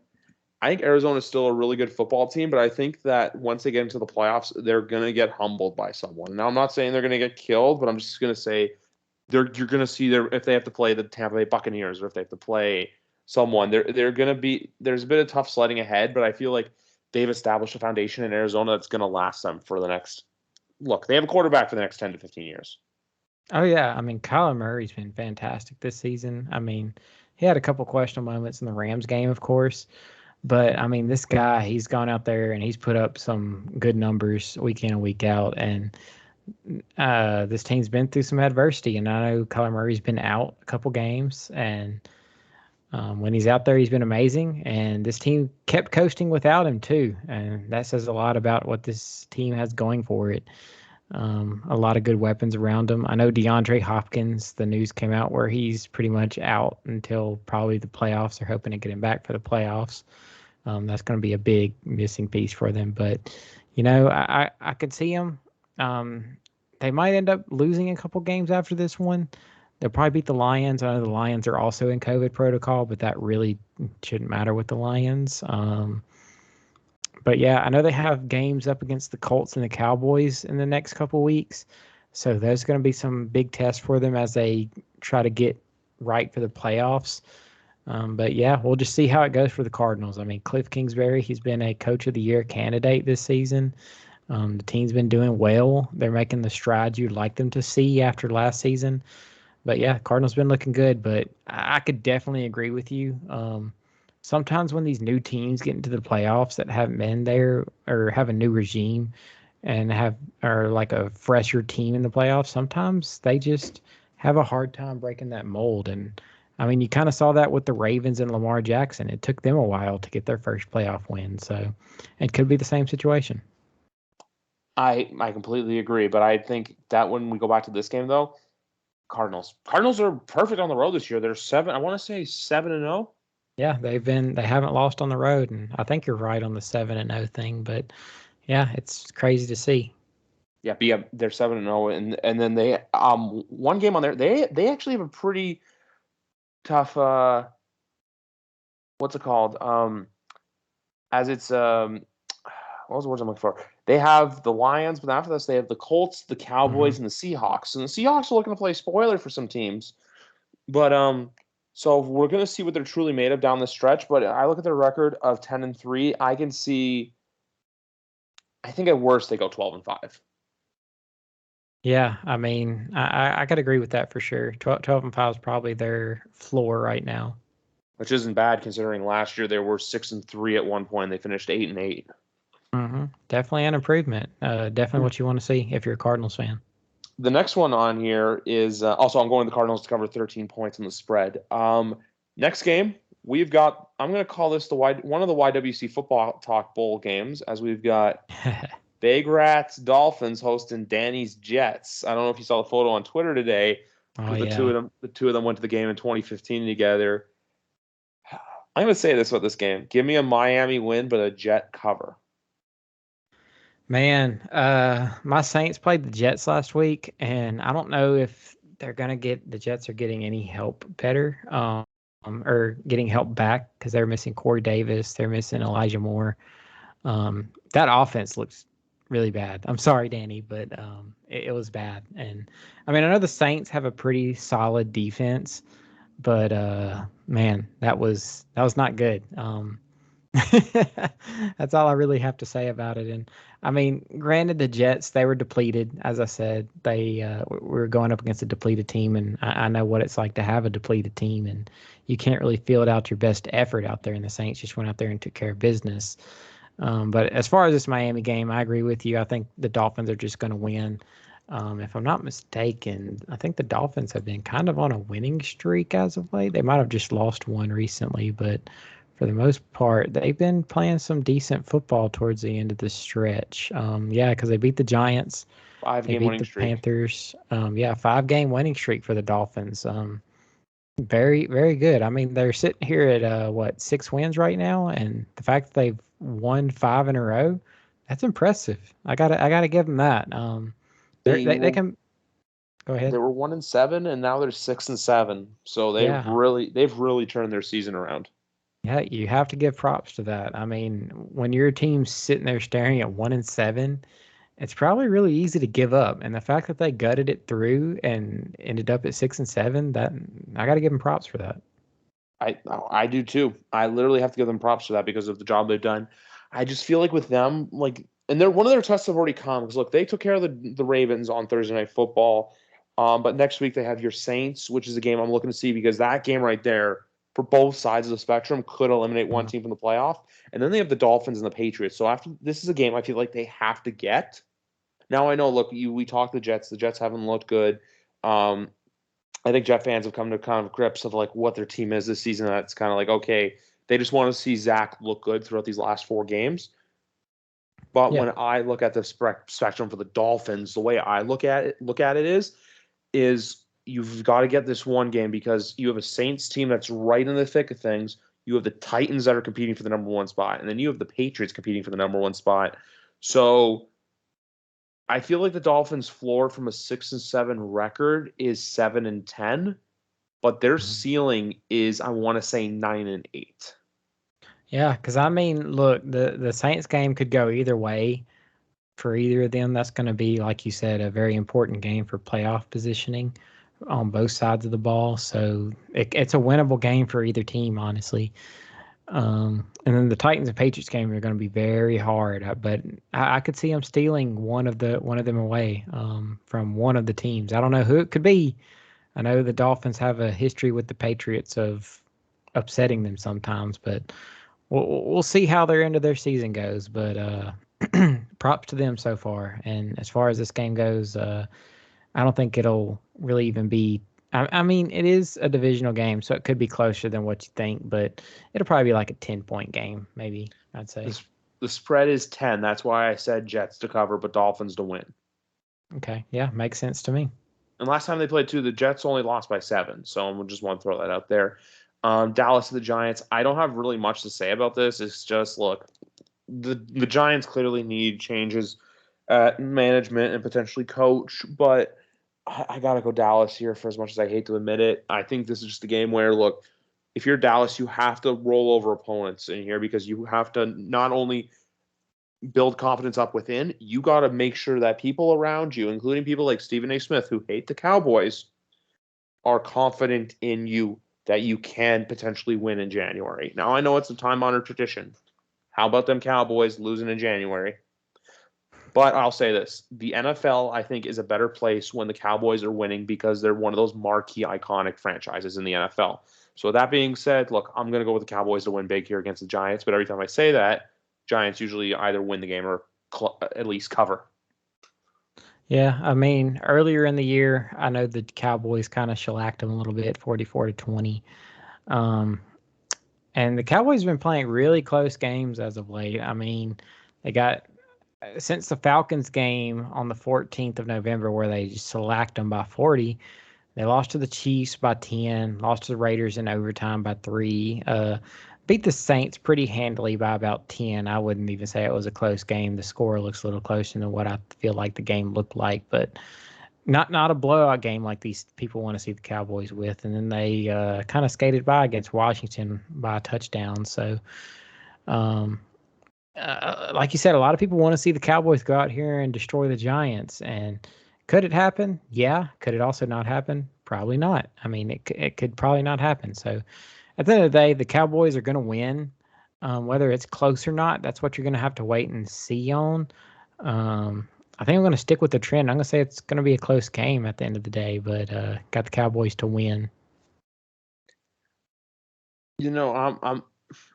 I think Arizona is still a really good football team, but I think that once they get into the playoffs, they're going to get humbled by someone. Now, I'm not saying they're going to get killed, but I'm just going to say you're going to see if they have to play the Tampa Bay Buccaneers or if they have to play someone, they're going to be there's a bit of tough sledding ahead, but I feel like they've established a foundation in Arizona that's going to last them for the next look. They have a quarterback for the next 10 to 15 years. Oh yeah, I mean Kyler Murray's been fantastic this season. I mean, he had a couple questionable moments in the Rams game, of course, but I mean this guy, he's gone out there and he's put up some good numbers week in and week out, and this team's been through some adversity. And I know Kyler Murray's been out a couple games, and when he's out there, he's been amazing. And this team kept coasting without him too, and that says a lot about what this team has going for it. A lot of good weapons around him. I know DeAndre Hopkins, the news came out where he's pretty much out until probably the playoffs. They're hoping to get him back for the playoffs. That's going to be a big missing piece for them. But, I could see them. They might end up losing a couple games after this one. They'll probably beat the Lions. I know the Lions are also in COVID protocol, but that really shouldn't matter with the Lions. But yeah, I know they have games up against the Colts and the Cowboys in the next couple weeks. So there's going to be some big tests for them as they try to get right for the playoffs. But yeah, we'll just see how it goes for the Cardinals. I mean, Cliff Kingsbury, he's been a Coach of the Year candidate this season. The team's been doing well. They're making the strides you'd like them to see after last season. But yeah, Cardinals been looking good. But I could definitely agree with you. Sometimes when these new teams get into the playoffs that haven't been there or have a new regime and are like a fresher team in the playoffs, sometimes they just have a hard time breaking that mold. And I mean, you kind of saw that with the Ravens and Lamar Jackson. It took them a while to get their first playoff win. So it could be the same situation. I completely agree, but I think that when we go back to this game though, Cardinals are perfect on the road this year. They're 7, I want to say 7-0. Yeah, they haven't lost on the road, and I think you're right on the 7-0 thing, but yeah, it's crazy to see. Yeah, but yeah, they're 7-0, and then they one game on there. They actually have a pretty tough what's it called? As it's what was the words I'm looking for? They have the Lions, but after this they have the Colts, the Cowboys, and the Seahawks. And the Seahawks are looking to play spoiler for some teams. But so we're gonna see what they're truly made of down the stretch. But I look at their record of 10-3. I can see. I think at worst they go 12-5. Yeah, I mean, I could agree with that for sure. 12-5 is probably their floor right now, which isn't bad considering last year they were 6-3 at one point. They finished 8-8. Definitely an improvement. Definitely what you want to see if you're a Cardinals fan. The next one on here is also I'm going to the Cardinals to cover 13 points on the spread. Next game, we've got, I'm going to call this one of the YWC Football Talk Bowl games, as we've got Big Rats Dolphins hosting Danny's Jets. I don't know if you saw the photo on Twitter today. The two of them went to the game in 2015 together. I'm going to say this about this game. Give me a Miami win, but a Jet cover. Man, my Saints played the Jets last week, and I don't know if the Jets are getting any help better, or getting help back, because they're missing Corey Davis, they're missing Elijah Moore. That offense looks really bad. I'm sorry, Danny, but it was bad. And I mean, I know the Saints have a pretty solid defense, but man, that was not good. That's all I really have to say about it. And I mean, granted, the Jets, they were depleted. As I said, they were going up against a depleted team, and I know what it's like to have a depleted team, and you can't really field out your best effort out there. And the Saints just went out there and took care of business. But as far as this Miami game, I agree with you. I think the Dolphins are just going to win. If I'm not mistaken, I think the Dolphins have been kind of on a winning streak as of late. They might have just lost one recently, but for the most part, they've been playing some decent football towards the end of the stretch. Yeah, because they beat the Giants. 5-game winning streak. Panthers. 5-game winning streak for the Dolphins. Very, very good. I mean, they're sitting here at 6 wins right now, and the fact that they've won 5 in a row, That's impressive. I gotta give them that. They They were can go they ahead. were 1-7, and now they're 6-7. So Yeah. they've really turned their season around. Yeah, you have to give props to that. I mean, when your team's sitting there staring at 1-7, it's probably really easy to give up. And the fact that they gutted it through and ended up at 6-7, that I got to give them props for that. I do too. I literally have to give them props for that because of the job they've done. I just feel like with them, like, and they're one of their tests have already come because look, they took care of the Ravens on Thursday Night Football, but next week they have your Saints, which is a game I'm looking to see because that game right there for both sides of the spectrum could eliminate one Uh, team from the playoff, and then they have the Dolphins and the Patriots. So after this is a game I feel like they have to get. Now I know, look, we talked the Jets. The Jets haven't looked good. Um, I think Jet fans have come to kind of grips of like what their team is this season. That's kind of like, okay, they just want to see Zach look good throughout these last 4 games. But yeah. when I look at the spectrum for the Dolphins, the way I look at it is you've got to get this one game because you have a Saints team that's right in the thick of things. You have the Titans that are competing for the number one spot, and then you have the Patriots competing for the number one spot. So I feel like the Dolphins' floor from a 6-7 record is 7-10, but their Mhm. ceiling is I want to say 9-8. Yeah, because I mean, look, the Saints game could go either way for either of them. That's going to be, like you said, a very important game for playoff positioning on both sides of the ball. So it's a winnable game for either team, honestly. And then the Titans and Patriots game are going to be very hard, but I could see them stealing one of them away from one of the teams. I don't know who it could be. I know the Dolphins have a history with the Patriots of upsetting them sometimes, but we'll see how their end of their season goes. But props to them so far. And as far as this game goes, I don't think it'll really even be. I mean, it is a divisional game, so it could be closer than what you think, but it'll probably be like a 10-point game, maybe, I'd say. This the spread is 10. That's why I said Jets to cover, but Dolphins to win. Okay. Yeah, makes sense to me. And last time they played two, the Jets only lost by 7. So I just want to throw that out there. Dallas to the Giants. I don't have really much to say about this. It's just look, the Giants clearly need changes at management and potentially coach, but I gotta go Dallas here for as much as I hate to admit it. I think this is just a game where look, if you're Dallas, you have to roll over opponents in here because you have to not only build confidence up within, you got to make sure that people around you, including people like Stephen A. Smith who hate the Cowboys, are confident in you that you can potentially win in January. Now I know it's a time honored tradition. How about them Cowboys losing in January? But I'll say this the NFL, I think, is a better place when the Cowboys are winning because they're one of those marquee, iconic franchises in the NFL. So, that being said, look, I'm going to go with the Cowboys to win big here against the Giants. But every time I say that, Giants usually either win the game or at least cover. Yeah, I mean, earlier in the year, I know the Cowboys kind of shellacked them a little bit, 44-20. Um, and the Cowboys have been playing really close games as of late. I mean, they got since the Falcons game on the 14th of November, where they just shellacked them by 40. They lost to the Chiefs by 10, lost to the Raiders in overtime by 3, beat the Saints pretty handily by about 10. I wouldn't even say it was a close game. The score looks a little closer than what I feel like the game looked like, but not a blowout game like these people want to see the Cowboys with. And then they kind of skated by against Washington by a touchdown. So, um, like you said, a lot of people want to see the Cowboys go out here and destroy the Giants. And could it happen? Yeah. Could it also not happen? Probably not. I mean, it could probably not happen. So at the end of the day, the Cowboys are going to win. Whether it's close or not, that's what you're going to have to wait and see on. I think I'm going to stick with the trend. I'm going to say it's going to be a close game at the end of the day, but got the Cowboys to win. You know,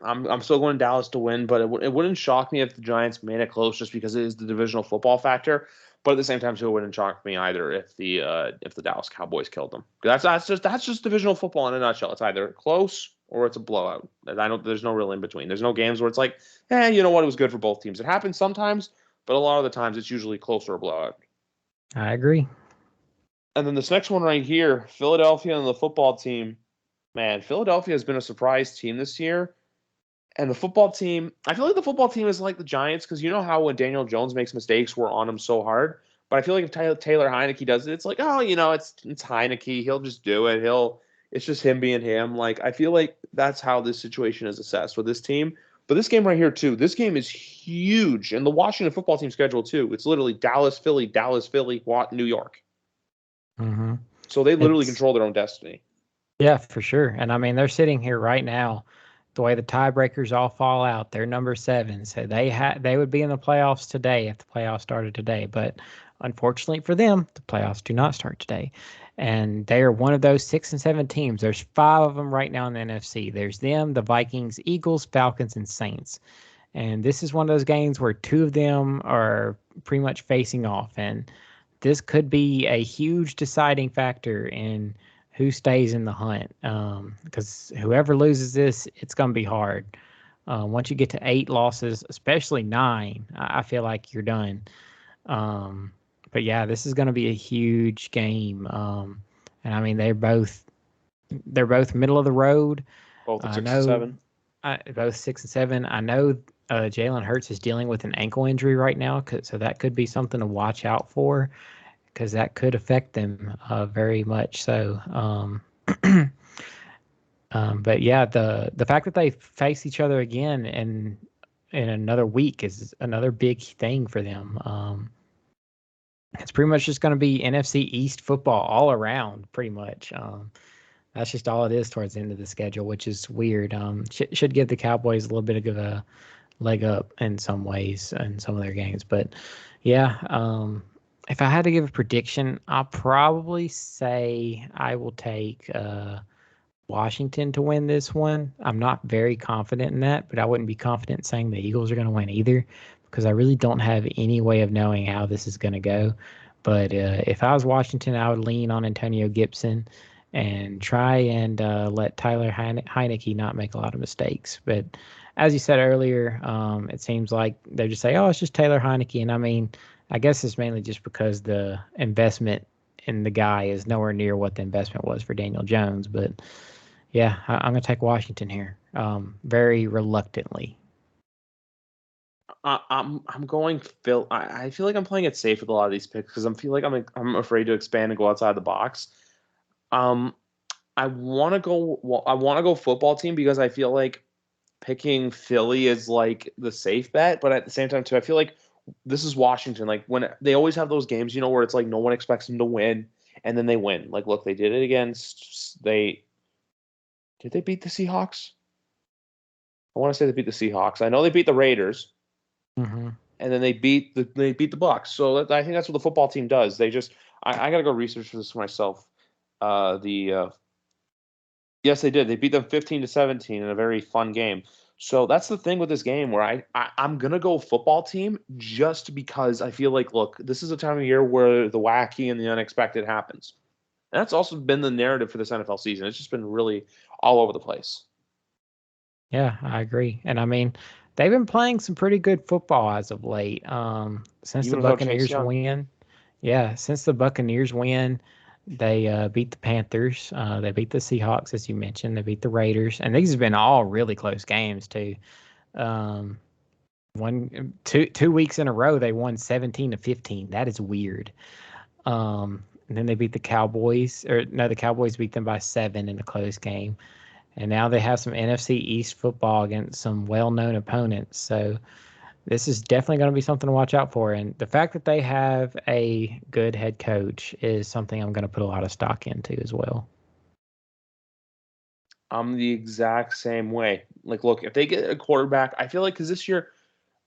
I'm still going Dallas to win, but it wouldn't shock me if the Giants made it close just because it is the divisional football factor. But at the same time, too, it wouldn't shock me either if the Dallas Cowboys killed them. That's just divisional football in a nutshell. It's either close or it's a blowout. And I don't. There's no real in between. There's no games where it's like, you know what, it was good for both teams. It happens sometimes, but a lot of the times it's usually close or a blowout. I agree. And then this next one right here, Philadelphia and the football team. Man, Philadelphia has been a surprise team this year. And the football team, I feel like the football team is like the Giants because you know how when Daniel Jones makes mistakes, we're on him so hard. But I feel like if Taylor Heineke does it, it's like, oh, it's Heineke. He'll just do it. It's just him being him. Like I feel like that's how this situation is assessed with this team. But this game right here too, this game is huge, and the Washington football team schedule too. It's literally Dallas, Philly, New York. Mm-hmm. So they literally It's control their own destiny. Yeah, for sure. And I mean, they're sitting here right now. The way the tiebreakers all fall out, they're number 7, so they would be in the playoffs today if the playoffs started today. But unfortunately for them, the playoffs do not start today, and they are one of those 6 and 7 teams. There's 5 of them right now in the NFC. There's them, the Vikings, Eagles, Falcons, and Saints. And this is one of those games where 2 of them are pretty much facing off, and this could be a huge deciding factor in who stays in the hunt. Because whoever loses this, it's going to be hard. Once you get to 8 losses, especially 9, I feel like you're done. But yeah, this is going to be a huge game. And I mean, they're both middle of the road. Both at I 6 and 7. know both 6 and 7. I know Jalen Hurts is dealing with an ankle injury right now, so that could be something to watch out for because that could affect them very much. So, but yeah, the fact that they face each other again in another week is another big thing for them. It's pretty much just going to be NFC East football all around, pretty much. That's just all it is towards the end of the schedule, which is weird. Should give the Cowboys a little bit of a leg up in some ways in some of their games, but yeah. If I had to give a prediction, I'll probably say I will take Washington to win this one. I'm not very confident in that, but I wouldn't be confident saying the Eagles are going to win either because I really don't have any way of knowing how this is going to go. But if I was Washington, I would lean on Antonio Gibson and try and let Tyler Heineke not make a lot of mistakes. But as you said earlier, it seems like they just say, "Oh, it's just Taylor Heineke," and I mean, I guess it's mainly just because the investment in the guy is nowhere near what the investment was for Daniel Jones. But yeah, I'm going to take Washington here, very reluctantly. I'm going Phil. I feel like I'm playing it safe with a lot of these picks because I feel like I'm afraid to expand and go outside the box. Um, I want to go. Well, I want to go football team because I feel like picking Philly is like the safe bet, but at the same time too, I feel like this is Washington. Like when they always have those games, where it's like no one expects them to win, and then they win. Like look, they did it against did they beat the Seahawks? I want to say they beat the Seahawks. I know they beat the Raiders, Mm-hmm. and then they beat the Bucks. So I think that's what the football team does. They just I gotta go research this for myself. The Yes, they did. They beat them 15-17 in a very fun game. So that's the thing with this game where I'm gonna go football team just because I feel like look, this is a time of year where the wacky and the unexpected happens. And that's also been the narrative for this NFL season. It's just been really all over the place. Yeah, I agree. And I mean, they've been playing some pretty good football as of late. Since the Even without Chase Buccaneers Young. win, yeah, since the Buccaneers win, they beat the Panthers. They beat the Seahawks, as you mentioned. They beat the Raiders, and these have been all really close games too. Um, 2 weeks in a row, they won 17-15. That is weird. And then they beat the Cowboys, or no, the Cowboys beat them by 7 in a close game. And now they have some NFC East football against some well-known opponents. So this is definitely going to be something to watch out for. And the fact that they have a good head coach is something I'm going to put a lot of stock into as well. I'm the exact same way. Like, look, if they get a quarterback, I feel like because this year,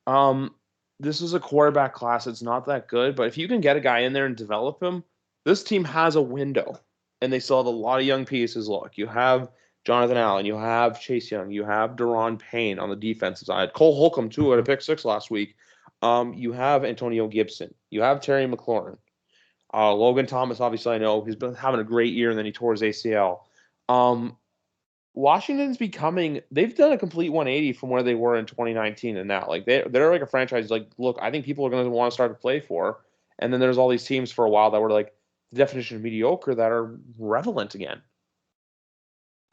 um, this is a quarterback class that's not that good. But if you can get a guy in there and develop him, this team has a window, and they still have a lot of young pieces. Look, you have Jonathan Allen, you have Chase Young, you have Deron Payne on the defensive side, Cole Holcomb too at a Mhm. pick six last week. You have Antonio Gibson, you have Terry McLaurin, Logan Thomas. Obviously, I know he's been having a great year, and then he tore his ACL. Um, Washington's becoming they've done a complete 180 from where they were in 2019 and now. Like they're like a franchise like look, I think people are going to want to start to play for. And then there's all these teams for a while that were like the definition of mediocre that are relevant again.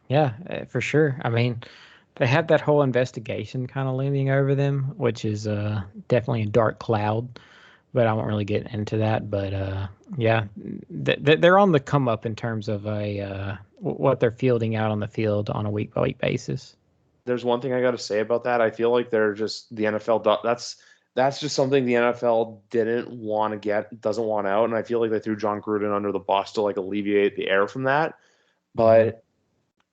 Yeah, for sure. I mean, They have that whole investigation kind of looming over them, which is definitely a dark cloud. But I won't really get into that. But yeah, they're on the come up in terms of what they're fielding out on the field on a week by week basis. There's one thing I got to say about that. I feel like they're just the NFL. That's just something the NFL didn't want to get, doesn't want out, and I feel like they threw John Gruden under the bus to like alleviate the air from that. Mhm. But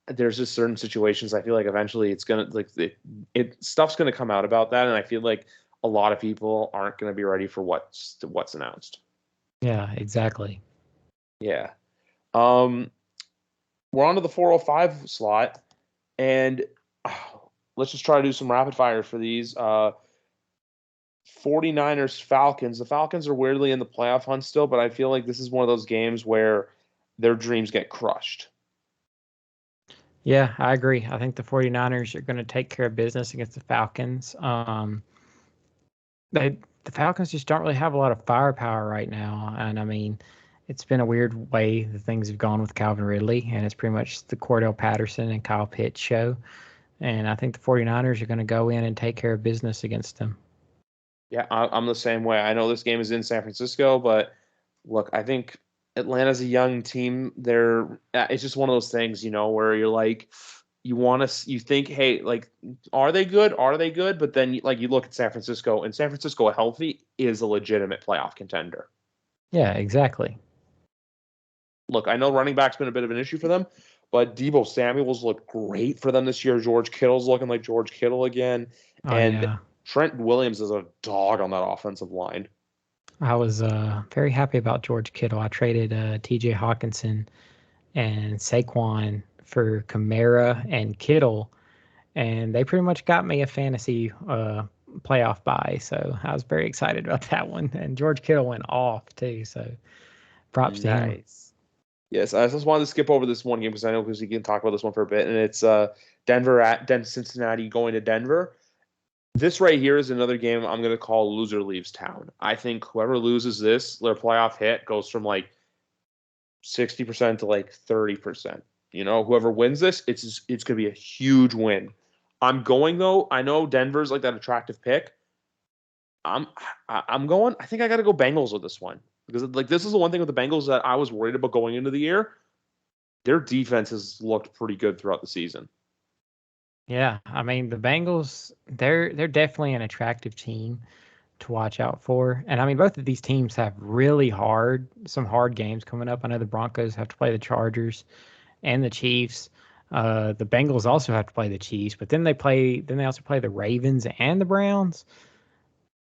there's just certain situations I feel like eventually it's gonna like it stuff's gonna come out about that, and I feel like a lot of people aren't gonna be ready for what's announced. Yeah, exactly. Yeah. Um, we're on to the 405 slot, and let's just try to do some rapid fire for these. 49ers Falcons. The Falcons are weirdly in the playoff hunt still, but I feel like this is one of those games where their dreams get crushed. Yeah, I agree. I think the 49ers are going to take care of business against the Falcons. The Falcons just don't really have a lot of firepower right now, and I mean, it's been a weird way that things have gone with Calvin Ridley, and it's pretty much the Cordell Patterson and Kyle Pitts show. And I think the 49ers are going to go in and take care of business against them. Yeah, I'm the same way. I know this game is in San Francisco, but look, I think Atlanta's a young team. It's just one of those things, where you're like, you think, hey, like, are they good? Are they good? But then, like, you look at San Francisco, and San Francisco, healthy, is a legitimate playoff contender. Yeah, exactly. Look, I know running back's been a bit of an issue for them, but Debo Samuel's looked great for them this year. George Kittle's looking like George Kittle again, Oh and yeah, Trent Williams is a dog on that offensive line. I was very happy about George Kittle. I traded T.J. Hawkinson and Saquon for Kamara and Kittle, and they pretty much got me a fantasy playoff bye. So I was very excited about that one. And George Kittle went off too. So props to him. Nice. Yes, I just wanted to skip over this one game because we can talk about this one for a bit, and it's Denver at Cincinnati going to Denver. This right here is another game I'm going to call loser leaves town. I think whoever loses this, their playoff hit goes from like 60% to like 30%. Whoever wins this, it's going to be a huge win. I'm going though. I know Denver's like that attractive pick. I'm I'm going. I think I got to go Bengals with this one because like this is the one thing with the Bengals that I was worried about going into the year. Their defense has looked pretty good throughout the season. Yeah, I mean the Bengals, they're definitely an attractive team to watch out for. And I mean both of these teams have really some hard games coming up. I know the Broncos have to play the Chargers and the Chiefs. The Bengals also have to play the Chiefs, but then they also play the Ravens and the Browns.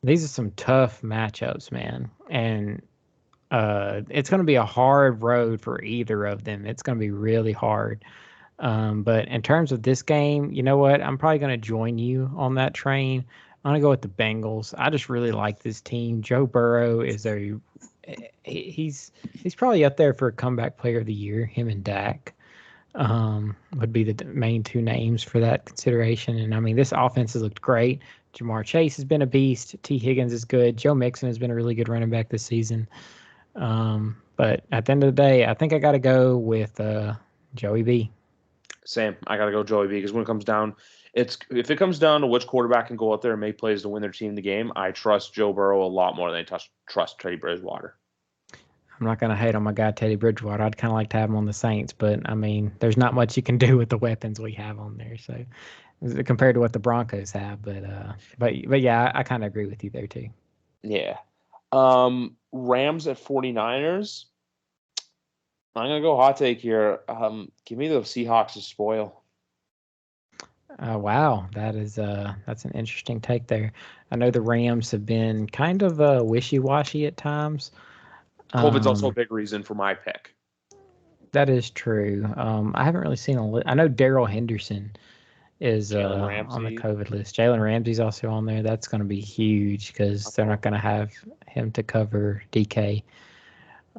These are some tough matchups, man. And it's going to be a hard road for either of them. It's going to be really hard. But in terms of this game, you know what? I'm probably going to join you on that train. I'm going to go with the Bengals. I just really like this team. Joe Burrow is he's probably up there for a comeback player of the year. Him and Dak would be the main two names for that consideration. And I mean, this offense has looked great. Jamar Chase has been a beast. T. Higgins is good. Joe Mixon has been a really good running back this season. But at the end of the day, I think I got to go with Joey B. Same. I got to go Joey B because when it comes down, if it comes down to which quarterback can go out there and make plays to win their team the game, I trust Joe Burrow a lot more than I trust Teddy Bridgewater. I'm not going to hate on my guy Teddy Bridgewater. I'd kind of like to have him on the Saints, but I mean, there's not much you can do with the weapons we have on there. So compared to what the Broncos have, but yeah, I kind of agree with you there too. Yeah. Rams at 49ers. I'm gonna go hot take here. Give me the Seahawks to spoil. Wow, that's an interesting take there. I know the Rams have been kind of wishy-washy at times. COVID's also a big reason for my pick. That is true. I haven't really seen I know Daryl Henderson is on the COVID list. Jalen Ramsey's also on there. That's going to be huge because they're not going to have him to cover DK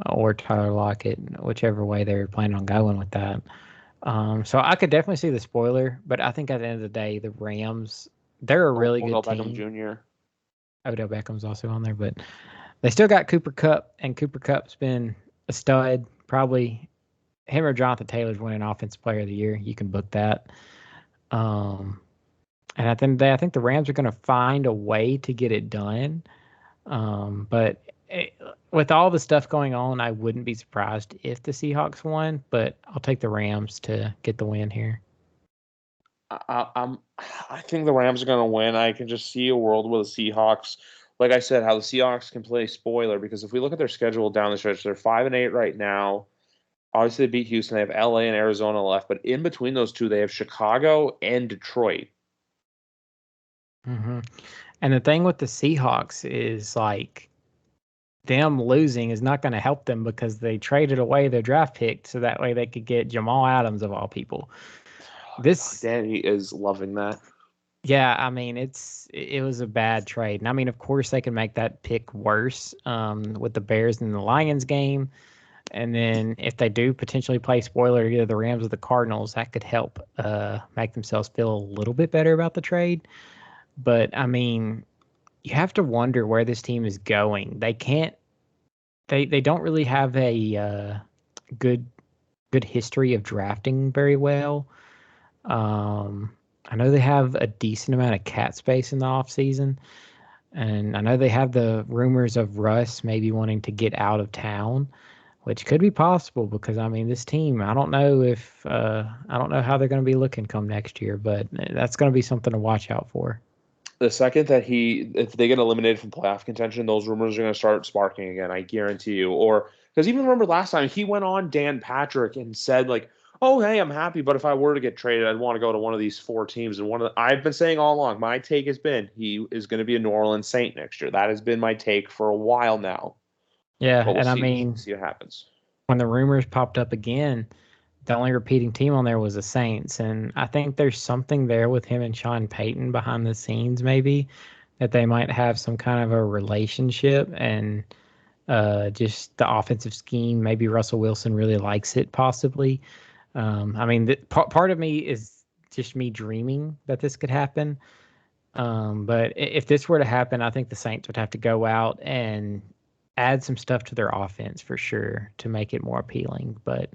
or Tyler Lockett, whichever way they're planning on going with that. So I could definitely see the spoiler, but I think at the end of the day, the Rams, they're a really good team. Beckham Jr. Odell Beckham's also on there, but they still got Cooper Kupp, and Cooper Kupp's been a stud. Probably him or Jonathan Taylor's winning Offensive Player of the Year. You can book that. And at the end of the day, I think the Rams are going to find a way to get it done. But with all the stuff going on, I wouldn't be surprised if the Seahawks won. But I'll take the Rams to get the win here. I think the Rams are going to win. I can just see a world where the Seahawks, like I said, how the Seahawks can play spoiler because if we look at their schedule down the stretch, they're 5-8 right now. Obviously, they beat Houston. They have LA and Arizona left, but in between those two, they have Chicago and Detroit. Mm-hmm. And the thing with the Seahawks is like them losing is not going to help them because they traded away their draft pick so that way they could get Jamal Adams of all people. This Danny is loving that. Yeah, I mean it was a bad trade, and I mean of course they can make that pick worse with the Bears and the Lions game, and then if they do potentially play spoiler either the Rams or the Cardinals, that could help make themselves feel a little bit better about the trade. But I mean, you have to wonder where this team is going. They can't. They don't really have a good history of drafting very well. Um, I know they have a decent amount of cap space in the offseason. And I know they have the rumors of Russ maybe wanting to get out of town, which could be possible because I mean this team, I don't know how they're going to be looking come next year, but that's going to be something to watch out for. The second that if they get eliminated from playoff contention, those rumors are going to start sparking again. I guarantee you. Or because even remember last time he went on Dan Patrick and said like, "Oh, hey, I'm happy, but if I were to get traded, I'd want to go to one of these four teams." And I've been saying all along, my take has been he is going to be a New Orleans Saint next year. That has been my take for a while now. Yeah, But we'll and I see. mean, See what happens. when the rumors popped up again, the only repeating team on there was the Saints, and I think there's something there with him and Sean Payton behind the scenes, maybe that they might have some kind of a relationship and just the offensive scheme. Maybe Russell Wilson really likes it, possibly. I mean, part of me is just me dreaming that this could happen. But if this were to happen, I think the Saints would have to go out and add some stuff to their offense for sure to make it more appealing. But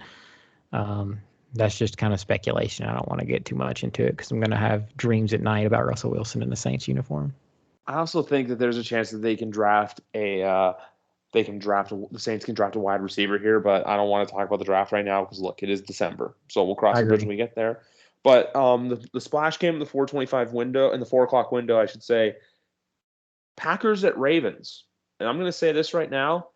that's just kind of speculation. I don't want to get too much into it because I'm going to have dreams at night about Russell Wilson in the Saints uniform. I also think that there's a chance that they can draft the Saints can draft a wide receiver here, but I don't want to talk about the draft right now because look, it is December, so we'll cross the bridge when we get there. But the splash game in the 4:25 window, in the 4 o'clock window, I should say, Packers at Ravens, and I'm going to say this right now.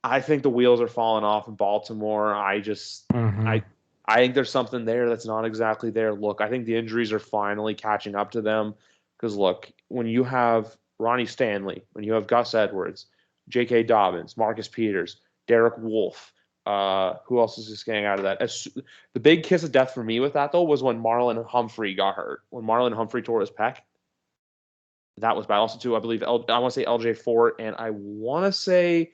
I think the wheels are falling off in Baltimore. I think there's something there that's not exactly there. Look, I think the injuries are finally catching up to them because look, when you have Ronnie Stanley, when you have Gus Edwards, J.K. Dobbins, Marcus Peters, Derek Wolfe. Who else is just getting out of that? The big kiss of death for me with that, though, was when Marlon Humphrey got hurt. When Marlon Humphrey tore his pec, that was bad. Also, too, I believe, I want to say L.J. Fort, and I want to say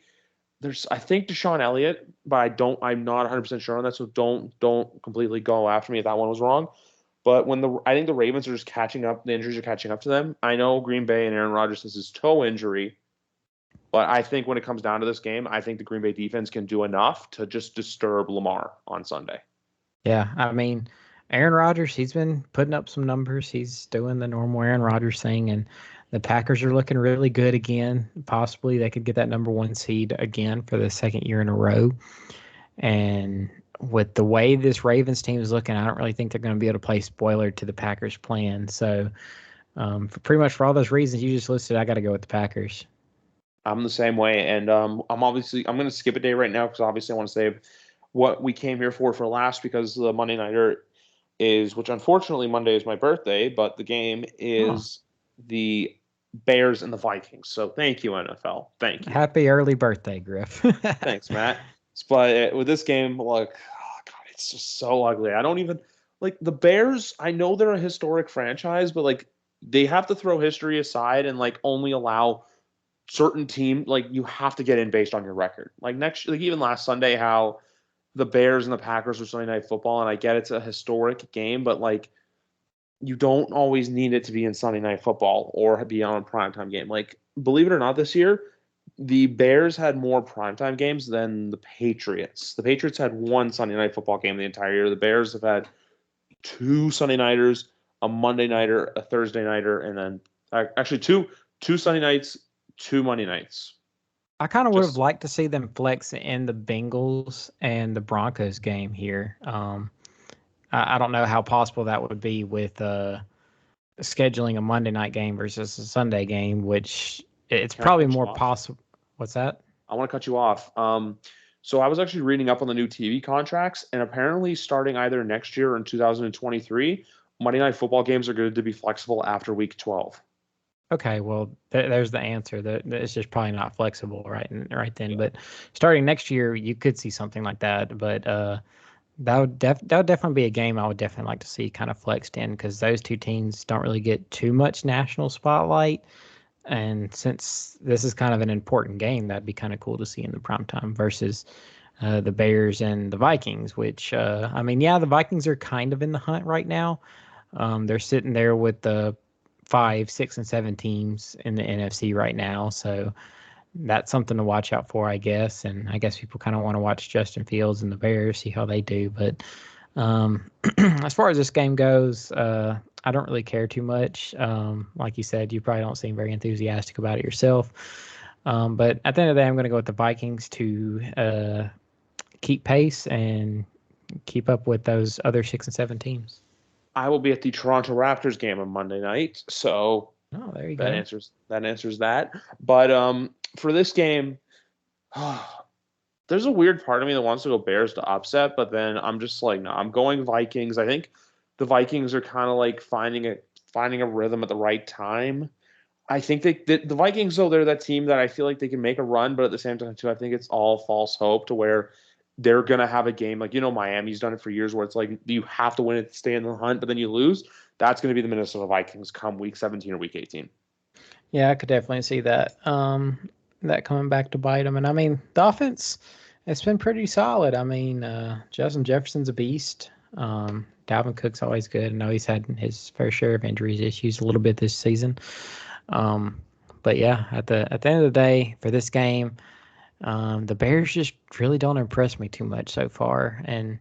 I think Deshaun Elliott, but I'm not 100% sure on that, so don't completely go after me if that one was wrong. But I think the Ravens are just catching up, the injuries are catching up to them. I know Green Bay and Aaron Rodgers has his toe injury, but I think when it comes down to this game, I think the Green Bay defense can do enough to just disturb Lamar on Sunday. Yeah, I mean, Aaron Rodgers, he's been putting up some numbers. He's doing the normal Aaron Rodgers thing, and the Packers are looking really good again. Possibly they could get that number one seed again for the second year in a row. And with the way this Ravens team is looking, I don't really think they're going to be able to play spoiler to the Packers' plan. So, for all those reasons you just listed, I got to go with the Packers. I'm the same way, and I'm going to skip a day right now because obviously I want to save what we came here for last because the Monday nighter is, which unfortunately Monday is my birthday, but the game is the Bears and the Vikings. So thank you, NFL. Thank you. Happy early birthday, Griff. Thanks, Matt. But with this game, like, oh God, it's just so ugly. I don't even like the Bears. I know they're a historic franchise, but like they have to throw history aside and like only allow certain team, like you have to get in based on your record. Like even last Sunday, how the Bears and the Packers were Sunday Night Football, and I get it's a historic game, but like you don't always need it to be in Sunday Night Football or be on a primetime game. Like believe it or not, this year the Bears had more primetime games than the Patriots. The Patriots had one Sunday Night Football game the entire year. The Bears have had two Sunday Nighters. a Monday nighter, a Thursday nighter, and then actually two Sunday nights, 2 Monday nights. I kind of would have liked to see them flex in the Bengals and the Broncos game here. I don't know how possible that would be with scheduling a Monday night game versus a Sunday game, which it's probably more possible. What's that? I want to cut you off. So I was actually reading up on the new TV contracts, and apparently starting either next year or in 2023, Monday Night Football games are going to be flexible after Week 12. Okay, well, there's the answer. It's just probably not flexible right then. Yeah. But starting next year, you could see something like that. But that would definitely be a game I would definitely like to see kind of flexed in, because those two teams don't really get too much national spotlight. And since this is kind of an important game, that'd be kind of cool to see in the primetime versus the Bears and the Vikings, which, the Vikings are kind of in the hunt right now. They're sitting there with the 5, 6, and 7 teams in the NFC right now. So that's something to watch out for, I guess. And I guess people kind of want to watch Justin Fields and the Bears, see how they do. But as far as this game goes, I don't really care too much. Like you said, you probably don't seem very enthusiastic about it yourself. But at the end of the day, I'm going to go with the Vikings to keep pace and keep up with those other 6 and 7 teams. I will be at the Toronto Raptors game on Monday night, so there you go. That answers that. But for this game, there's a weird part of me that wants to go Bears to upset, but then I'm just like, no, I'm going Vikings. I think the Vikings are kind of like finding a rhythm at the right time. I think the Vikings, though, they're that team that I feel like they can make a run, but at the same time, too, I think it's all false hope to where they're going to have a game like, Miami's done it for years where it's like you have to win it to stay in the hunt, but then you lose. That's going to be the Minnesota Vikings come Week 17 or Week 18. Yeah, I could definitely see that. That coming back to bite them. And, the offense, it's been pretty solid. Justin Jefferson's a beast. Dalvin Cook's always good. I know he's had his fair share of injuries issues a little bit this season. But, yeah, at the end of the day, for this game, the Bears just really don't impress me too much so far, and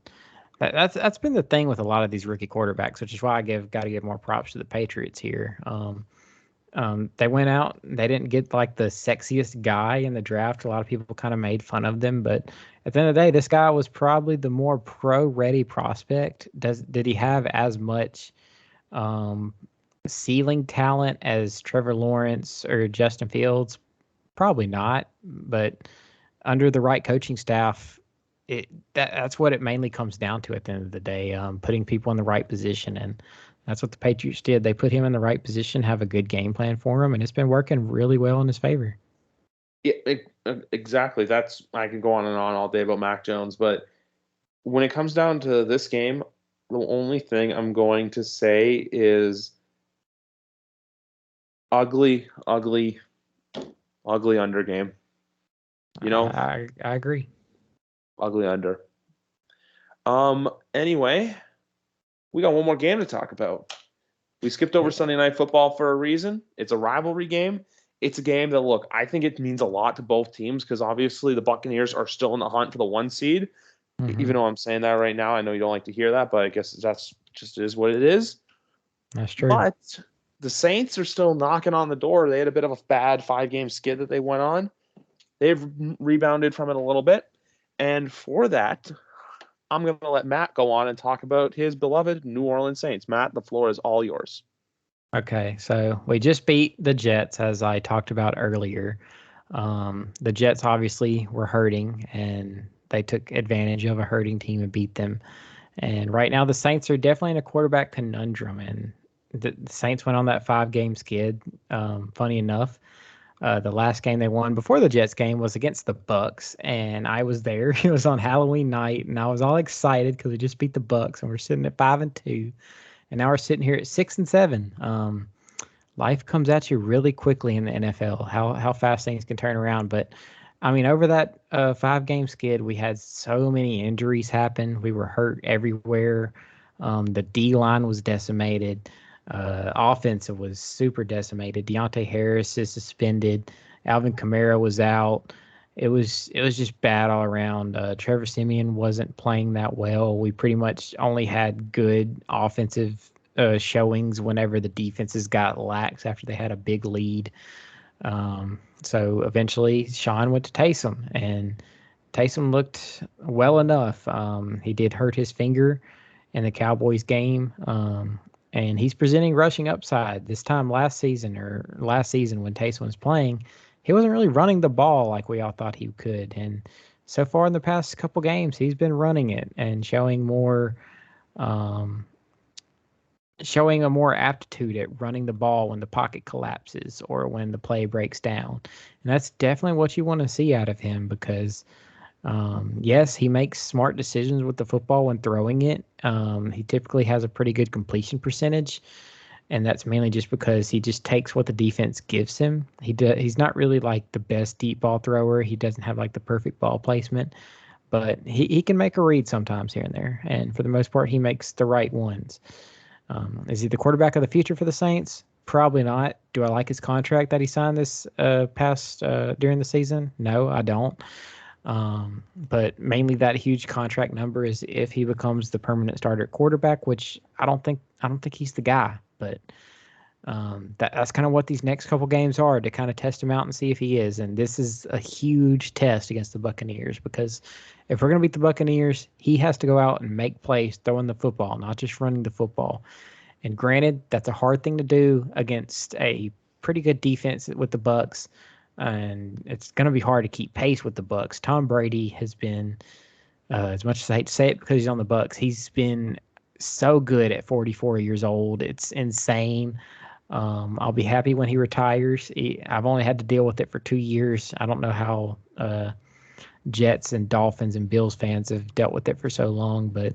that's been the thing with a lot of these rookie quarterbacks, which is why I got to give more props to the Patriots here. They went out, they didn't get like the sexiest guy in the draft. A lot of people kind of made fun of them, but at the end of the day, this guy was probably the more pro-ready prospect. Did he have as much ceiling talent as Trevor Lawrence or Justin Fields? Probably not, but under the right coaching staff, that's what it mainly comes down to at the end of the day, putting people in the right position. And that's what the Patriots did. They put him in the right position, have a good game plan for him, and it's been working really well in his favor. Yeah, exactly. I can go on and on all day about Mac Jones, but when it comes down to this game, the only thing I'm going to say is ugly under game. I agree. Ugly under. Anyway, we got one more game to talk about. We skipped over Sunday Night Football for a reason. It's a rivalry game. It's a game that, look, I think it means a lot to both teams because obviously the Buccaneers are still in the hunt for the 1 seed. Mm-hmm. Even though I'm saying that right now, I know you don't like to hear that, but I guess that's just is what it is. That's true. But the Saints are still knocking on the door. They had a bit of a bad 5-game skid that they went on. They've rebounded from it a little bit. And for that, I'm going to let Matt go on and talk about his beloved New Orleans Saints. Matt, the floor is all yours. Okay, so we just beat the Jets, as I talked about earlier. The Jets obviously were hurting, and they took advantage of a hurting team and beat them. And right now, the Saints are definitely in a quarterback conundrum, and the Saints went on that 5-game skid. Funny enough, the last game they won before the Jets game was against the Bucks, and I was there. It was on Halloween night, and I was all excited because we just beat the Bucks, and we're sitting at 5-2, and now we're sitting here at 6-7. Life comes at you really quickly in the NFL. How fast things can turn around, but over that 5-game skid, we had so many injuries happen. We were hurt everywhere. The D-line was decimated. Offensive was super decimated. Deontay Harris is suspended. Alvin Kamara was out. It was just bad all around. Trevor Siemian wasn't playing that well. We pretty much only had good offensive showings whenever the defenses got lax after they had a big lead. So eventually Sean went to Taysom, and Taysom looked well enough. He did hurt his finger in the Cowboys game, and he's presenting rushing upside. This time last season when Taysom was playing, he wasn't really running the ball like we all thought he could. And so far in the past couple games, he's been running it and showing um, a more aptitude at running the ball when the pocket collapses or when the play breaks down. And that's definitely what you want to see out of him because, yes, he makes smart decisions with the football when throwing it. He typically has a pretty good completion percentage, and that's mainly just because he just takes what the defense gives him. He's not really like the best deep ball thrower. He doesn't have like the perfect ball placement, but he can make a read sometimes here and there. And for the most part, he makes the right ones. Is he the quarterback of the future for the Saints? Probably not. Do I like his contract that he signed this past during the season? No, I don't. But mainly that huge contract number is if he becomes the permanent starter at quarterback, which I don't think he's the guy. But that's kind of what these next couple games are, to kind of test him out and see if he is. And this is a huge test against the Buccaneers because if we're going to beat the Buccaneers, he has to go out and make plays throwing the football, not just running the football. And granted, that's a hard thing to do against a pretty good defense with the Bucs, and it's going to be hard to keep pace with the Bucs. Tom Brady has been, as much as I hate to say it because he's on the Bucs, he's been so good at 44 years old. It's insane. I'll be happy when he retires. I've only had to deal with it for 2 years. I don't know how Jets and Dolphins and Bills fans have dealt with it for so long, but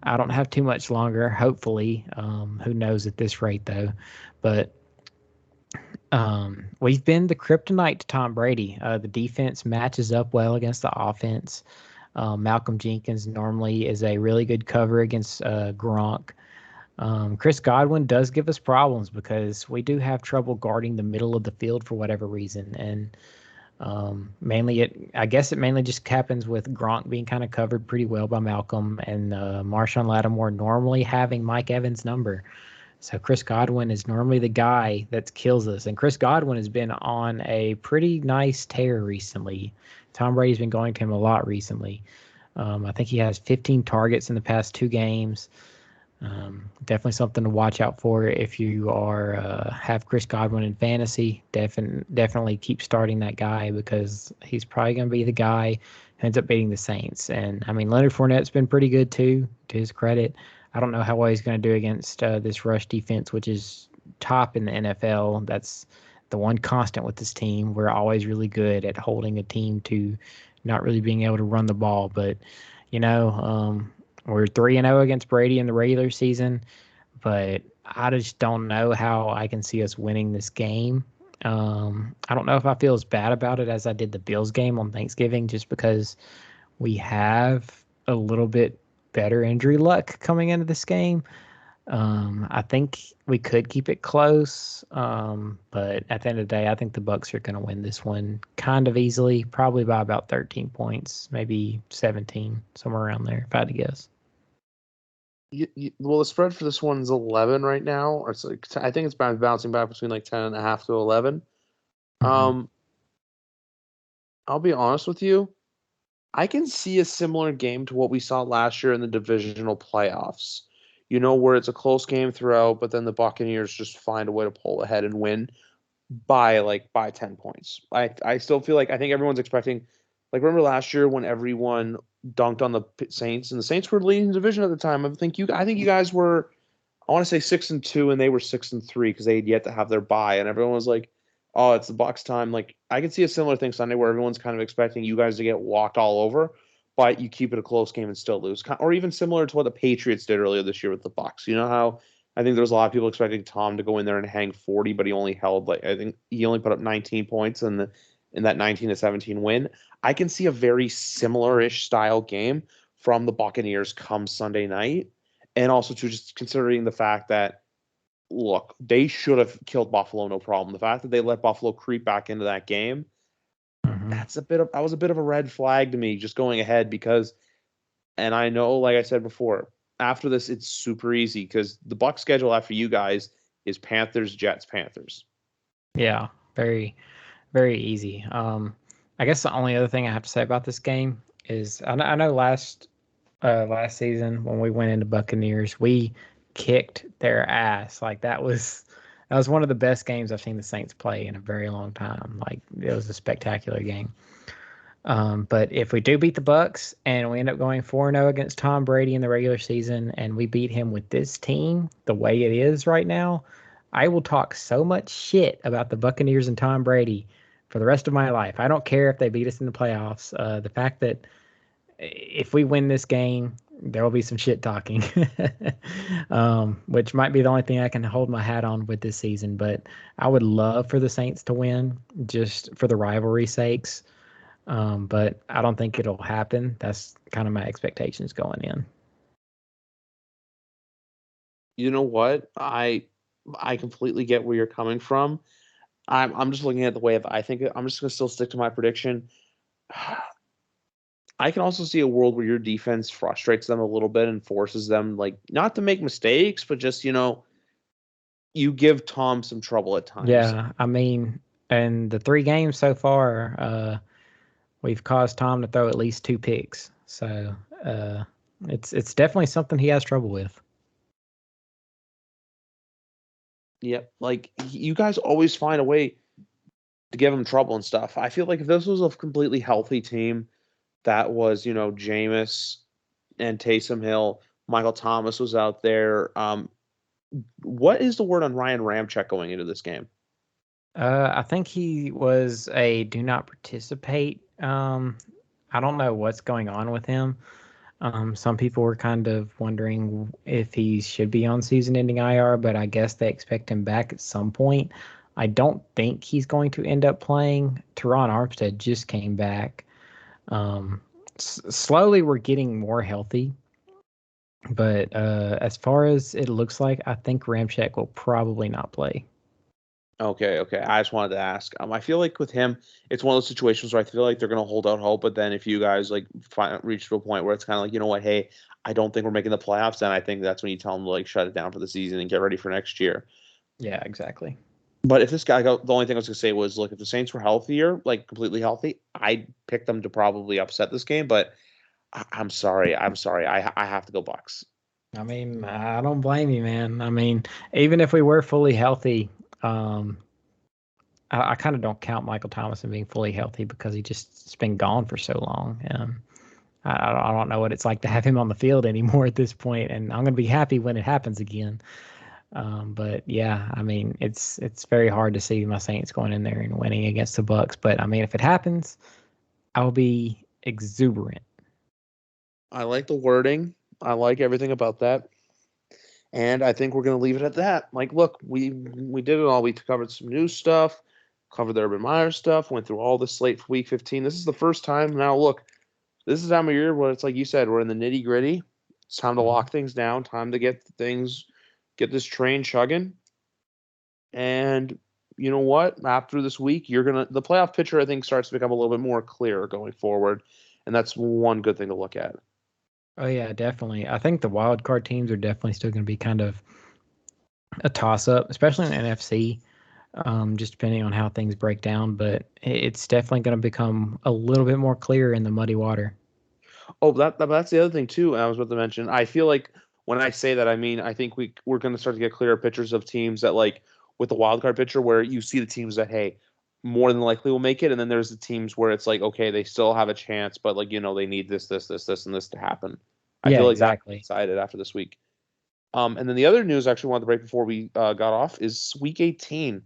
I don't have too much longer, hopefully. Who knows at this rate, though. But we've been the kryptonite to Tom Brady. The defense matches up well against the offense. Malcolm Jenkins normally is a really good cover against Gronk. Chris Godwin does give us problems because we do have trouble guarding the middle of the field for whatever reason. And I guess it mainly just happens with Gronk being kind of covered pretty well by Malcolm and Marshawn Lattimore normally having Mike Evans' number. So Chris Godwin is normally the guy that kills us. And Chris Godwin has been on a pretty nice tear recently. Tom Brady's been going to him a lot recently. I think he has 15 targets in the past 2 games. Definitely something to watch out for if you have Chris Godwin in fantasy. Definitely keep starting that guy because he's probably going to be the guy who ends up beating the Saints. And I mean, Leonard Fournette's been pretty good too, to his credit. I don't know how well he's going to do against this rush defense, which is top in the NFL. That's the one constant with this team. We're always really good at holding a team to not really being able to run the ball. But, we're 3-0 against Brady in the regular season, but I just don't know how I can see us winning this game. I don't know if I feel as bad about it as I did the Bills game on Thanksgiving, just because we have a little bit better injury luck coming into this game. I think we could keep it close, but at the end of the day, I think the Bucs are going to win this one kind of easily, probably by about 13 points, maybe 17, somewhere around there, if I had to guess. Well, the spread for this one's 11 right now, or it's like I think it's bouncing back between like 10.5 to 11. Mm-hmm. I'll be honest with you. I can see a similar game to what we saw last year in the divisional playoffs. Where it's a close game throughout, but then the Buccaneers just find a way to pull ahead and win by 10 points. I still feel like I think everyone's expecting, like, remember last year when everyone dunked on the Saints and the Saints were leading the division at the time. I think you guys were, I want to say 6-2 and they were 6-3 because they had yet to have their bye, and everyone was like, oh, it's the Bucs time. Like, I could see a similar thing Sunday where everyone's kind of expecting you guys to get walked all over, but you keep it a close game and still lose. Or even similar to what the Patriots did earlier this year with the Bucs. You know how I think there was a lot of people expecting Tom to go in there and hang 40, but he only held, I think he only put up 19 points in that 19-17 win. I can see a very similar-ish style game from the Buccaneers come Sunday night. And also to just considering the fact that, look, they should have killed Buffalo, no problem. The fact that they let Buffalo creep back into that game, Mm-hmm. that was a bit of a red flag to me just going ahead because, and I know, like I said before, after this, it's super easy because the Bucs schedule after you guys is Panthers, Jets, Panthers. Yeah, very, very easy. I guess the only other thing I have to say about this game is I know last season when we went into Buccaneers, we kicked their ass. Like that was one of the best games I've seen the Saints play in a very long time. Like it was a spectacular game. But if we do beat the Bucks and we end up going 4-0 against Tom Brady in the regular season and we beat him with this team the way it is right now, I will talk so much shit about the Buccaneers and Tom Brady for the rest of my life. I don't care if they beat us in the playoffs. The fact that if we win this game, there will be some shit talking, which might be the only thing I can hold my hat on with this season. But I would love for the Saints to win just for the rivalry sakes. But I don't think it'll happen. That's kind of my expectations going in. You know what? I completely get where you're coming from. I'm just looking at the way of I think I'm just gonna still stick to my prediction. I can also see a world where your defense frustrates them a little bit and forces them like not to make mistakes, but just you give Tom some trouble at times. Yeah, I mean, in the 3 games so far, we've caused Tom to throw at least 2 picks. So it's definitely something he has trouble with. Yep, like you guys always find a way to give him trouble and stuff. I feel like if this was a completely healthy team that was, Jameis and Taysom Hill, Michael Thomas was out there. What is the word on Ryan Ramczyk going into this game? I think he was a do not participate. I don't know what's going on with him. Some people were kind of wondering if he should be on season-ending IR, but I guess they expect him back at some point. I don't think he's going to end up playing. Teron Armstead just came back. Slowly, we're getting more healthy, but as far as it looks like, I think Ramczyk will probably not play. Okay, okay. I just wanted to ask. I feel like with him, it's one of those situations where I feel like they're going to hold out hope, but then if you guys like reach to a point where it's kind of like, you know what, hey, I don't think we're making the playoffs, then I think that's when you tell them to like shut it down for the season and get ready for next year. Yeah, exactly. But if this guy got, the only thing I was going to say was, look, if the Saints were healthier, like completely healthy, I'd pick them to probably upset this game. But I'm sorry, I have to go Bucks. I mean, I don't blame you, man. I mean, even if we were fully healthy, um, I kind of don't count Michael Thomas as being fully healthy because he's been gone for so long. I don't know what it's like to have him on the field anymore at this point, and I'm going to be happy when it happens again. But yeah, I mean, it's very hard to see my Saints going in there and winning against the Bucks. But I mean, if it happens, I'll be exuberant. I like the wording. I like everything about that. And I think we're going to leave it at that. Like, look, we did it all. We covered some new stuff, covered the Urban Meyer stuff, went through all the slate for Week 15. This is the first time. Now, look, this is the time of year where it's like you said, we're in the nitty gritty. It's time to lock things down. Time to get this train chugging. And you know what? After this week, the playoff picture, I think, starts to become a little bit more clear going forward. And that's one good thing to look at. Oh yeah, definitely. I think the wild card teams are definitely still going to be kind of a toss up, especially in the NFC. Just depending on how things break down, but it's definitely going to become a little bit more clear in the muddy water. Oh, that's the other thing too. I was about to mention. I feel like when I say that, I mean I think we're going to start to get clearer pictures of teams that like with the wild card picture where you see the teams that hey more than likely will make it, and then there's the teams where it's like okay they still have a chance, but like they need this, and this to happen. I Yeah, feel like that exactly. excited after this week. And then the other news I actually wanted to break before we got off is Week 18.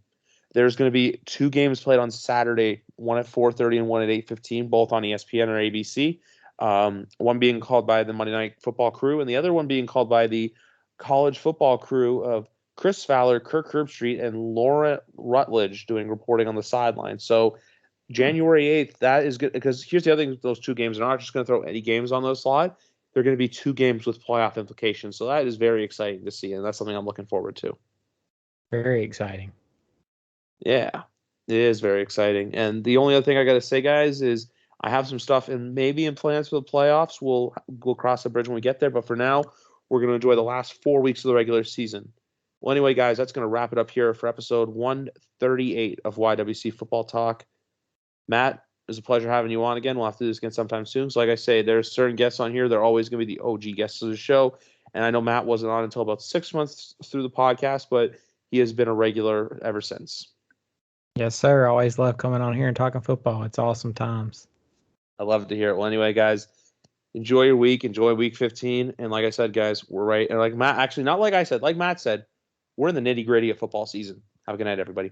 There's going to be 2 games played on Saturday, one at 4:30 and one at 8:15, both on ESPN or ABC. One being called by the Monday Night Football crew, and the other one being called by the college football crew of Chris Fowler, Kirk Herbstreit, and Laura Rutledge doing reporting on the sideline. So January 8th, that is good because here's the other thing with those 2 games. They're not just going to throw any games on those slide. They're going to be 2 games with playoff implications. So that is very exciting to see, and that's something I'm looking forward to. Very exciting. Yeah, it is very exciting. And the only other thing I got to say, guys, is I have some stuff and maybe in plans for the playoffs. We'll cross the bridge when we get there. But for now, We're going to enjoy the last 4 weeks of the regular season. Well, anyway, guys, that's going to wrap it up here for episode 138 of YWC Football Talk. Matt, it was a pleasure having you on again. We'll have to do this again sometime soon. So like I say, there's certain guests on here. They're always going to be the OG guests of the show. And I know Matt wasn't on until about 6 months through the podcast, but he has been a regular ever since. Yes, sir. Always love coming on here and talking football. It's awesome times. I love to hear it. Well, anyway, guys, enjoy your week. Enjoy week 15. And like I said, guys, we're right. And like Matt, actually, not like I said, like Matt said, we're in the nitty gritty of football season. Have a good night, everybody.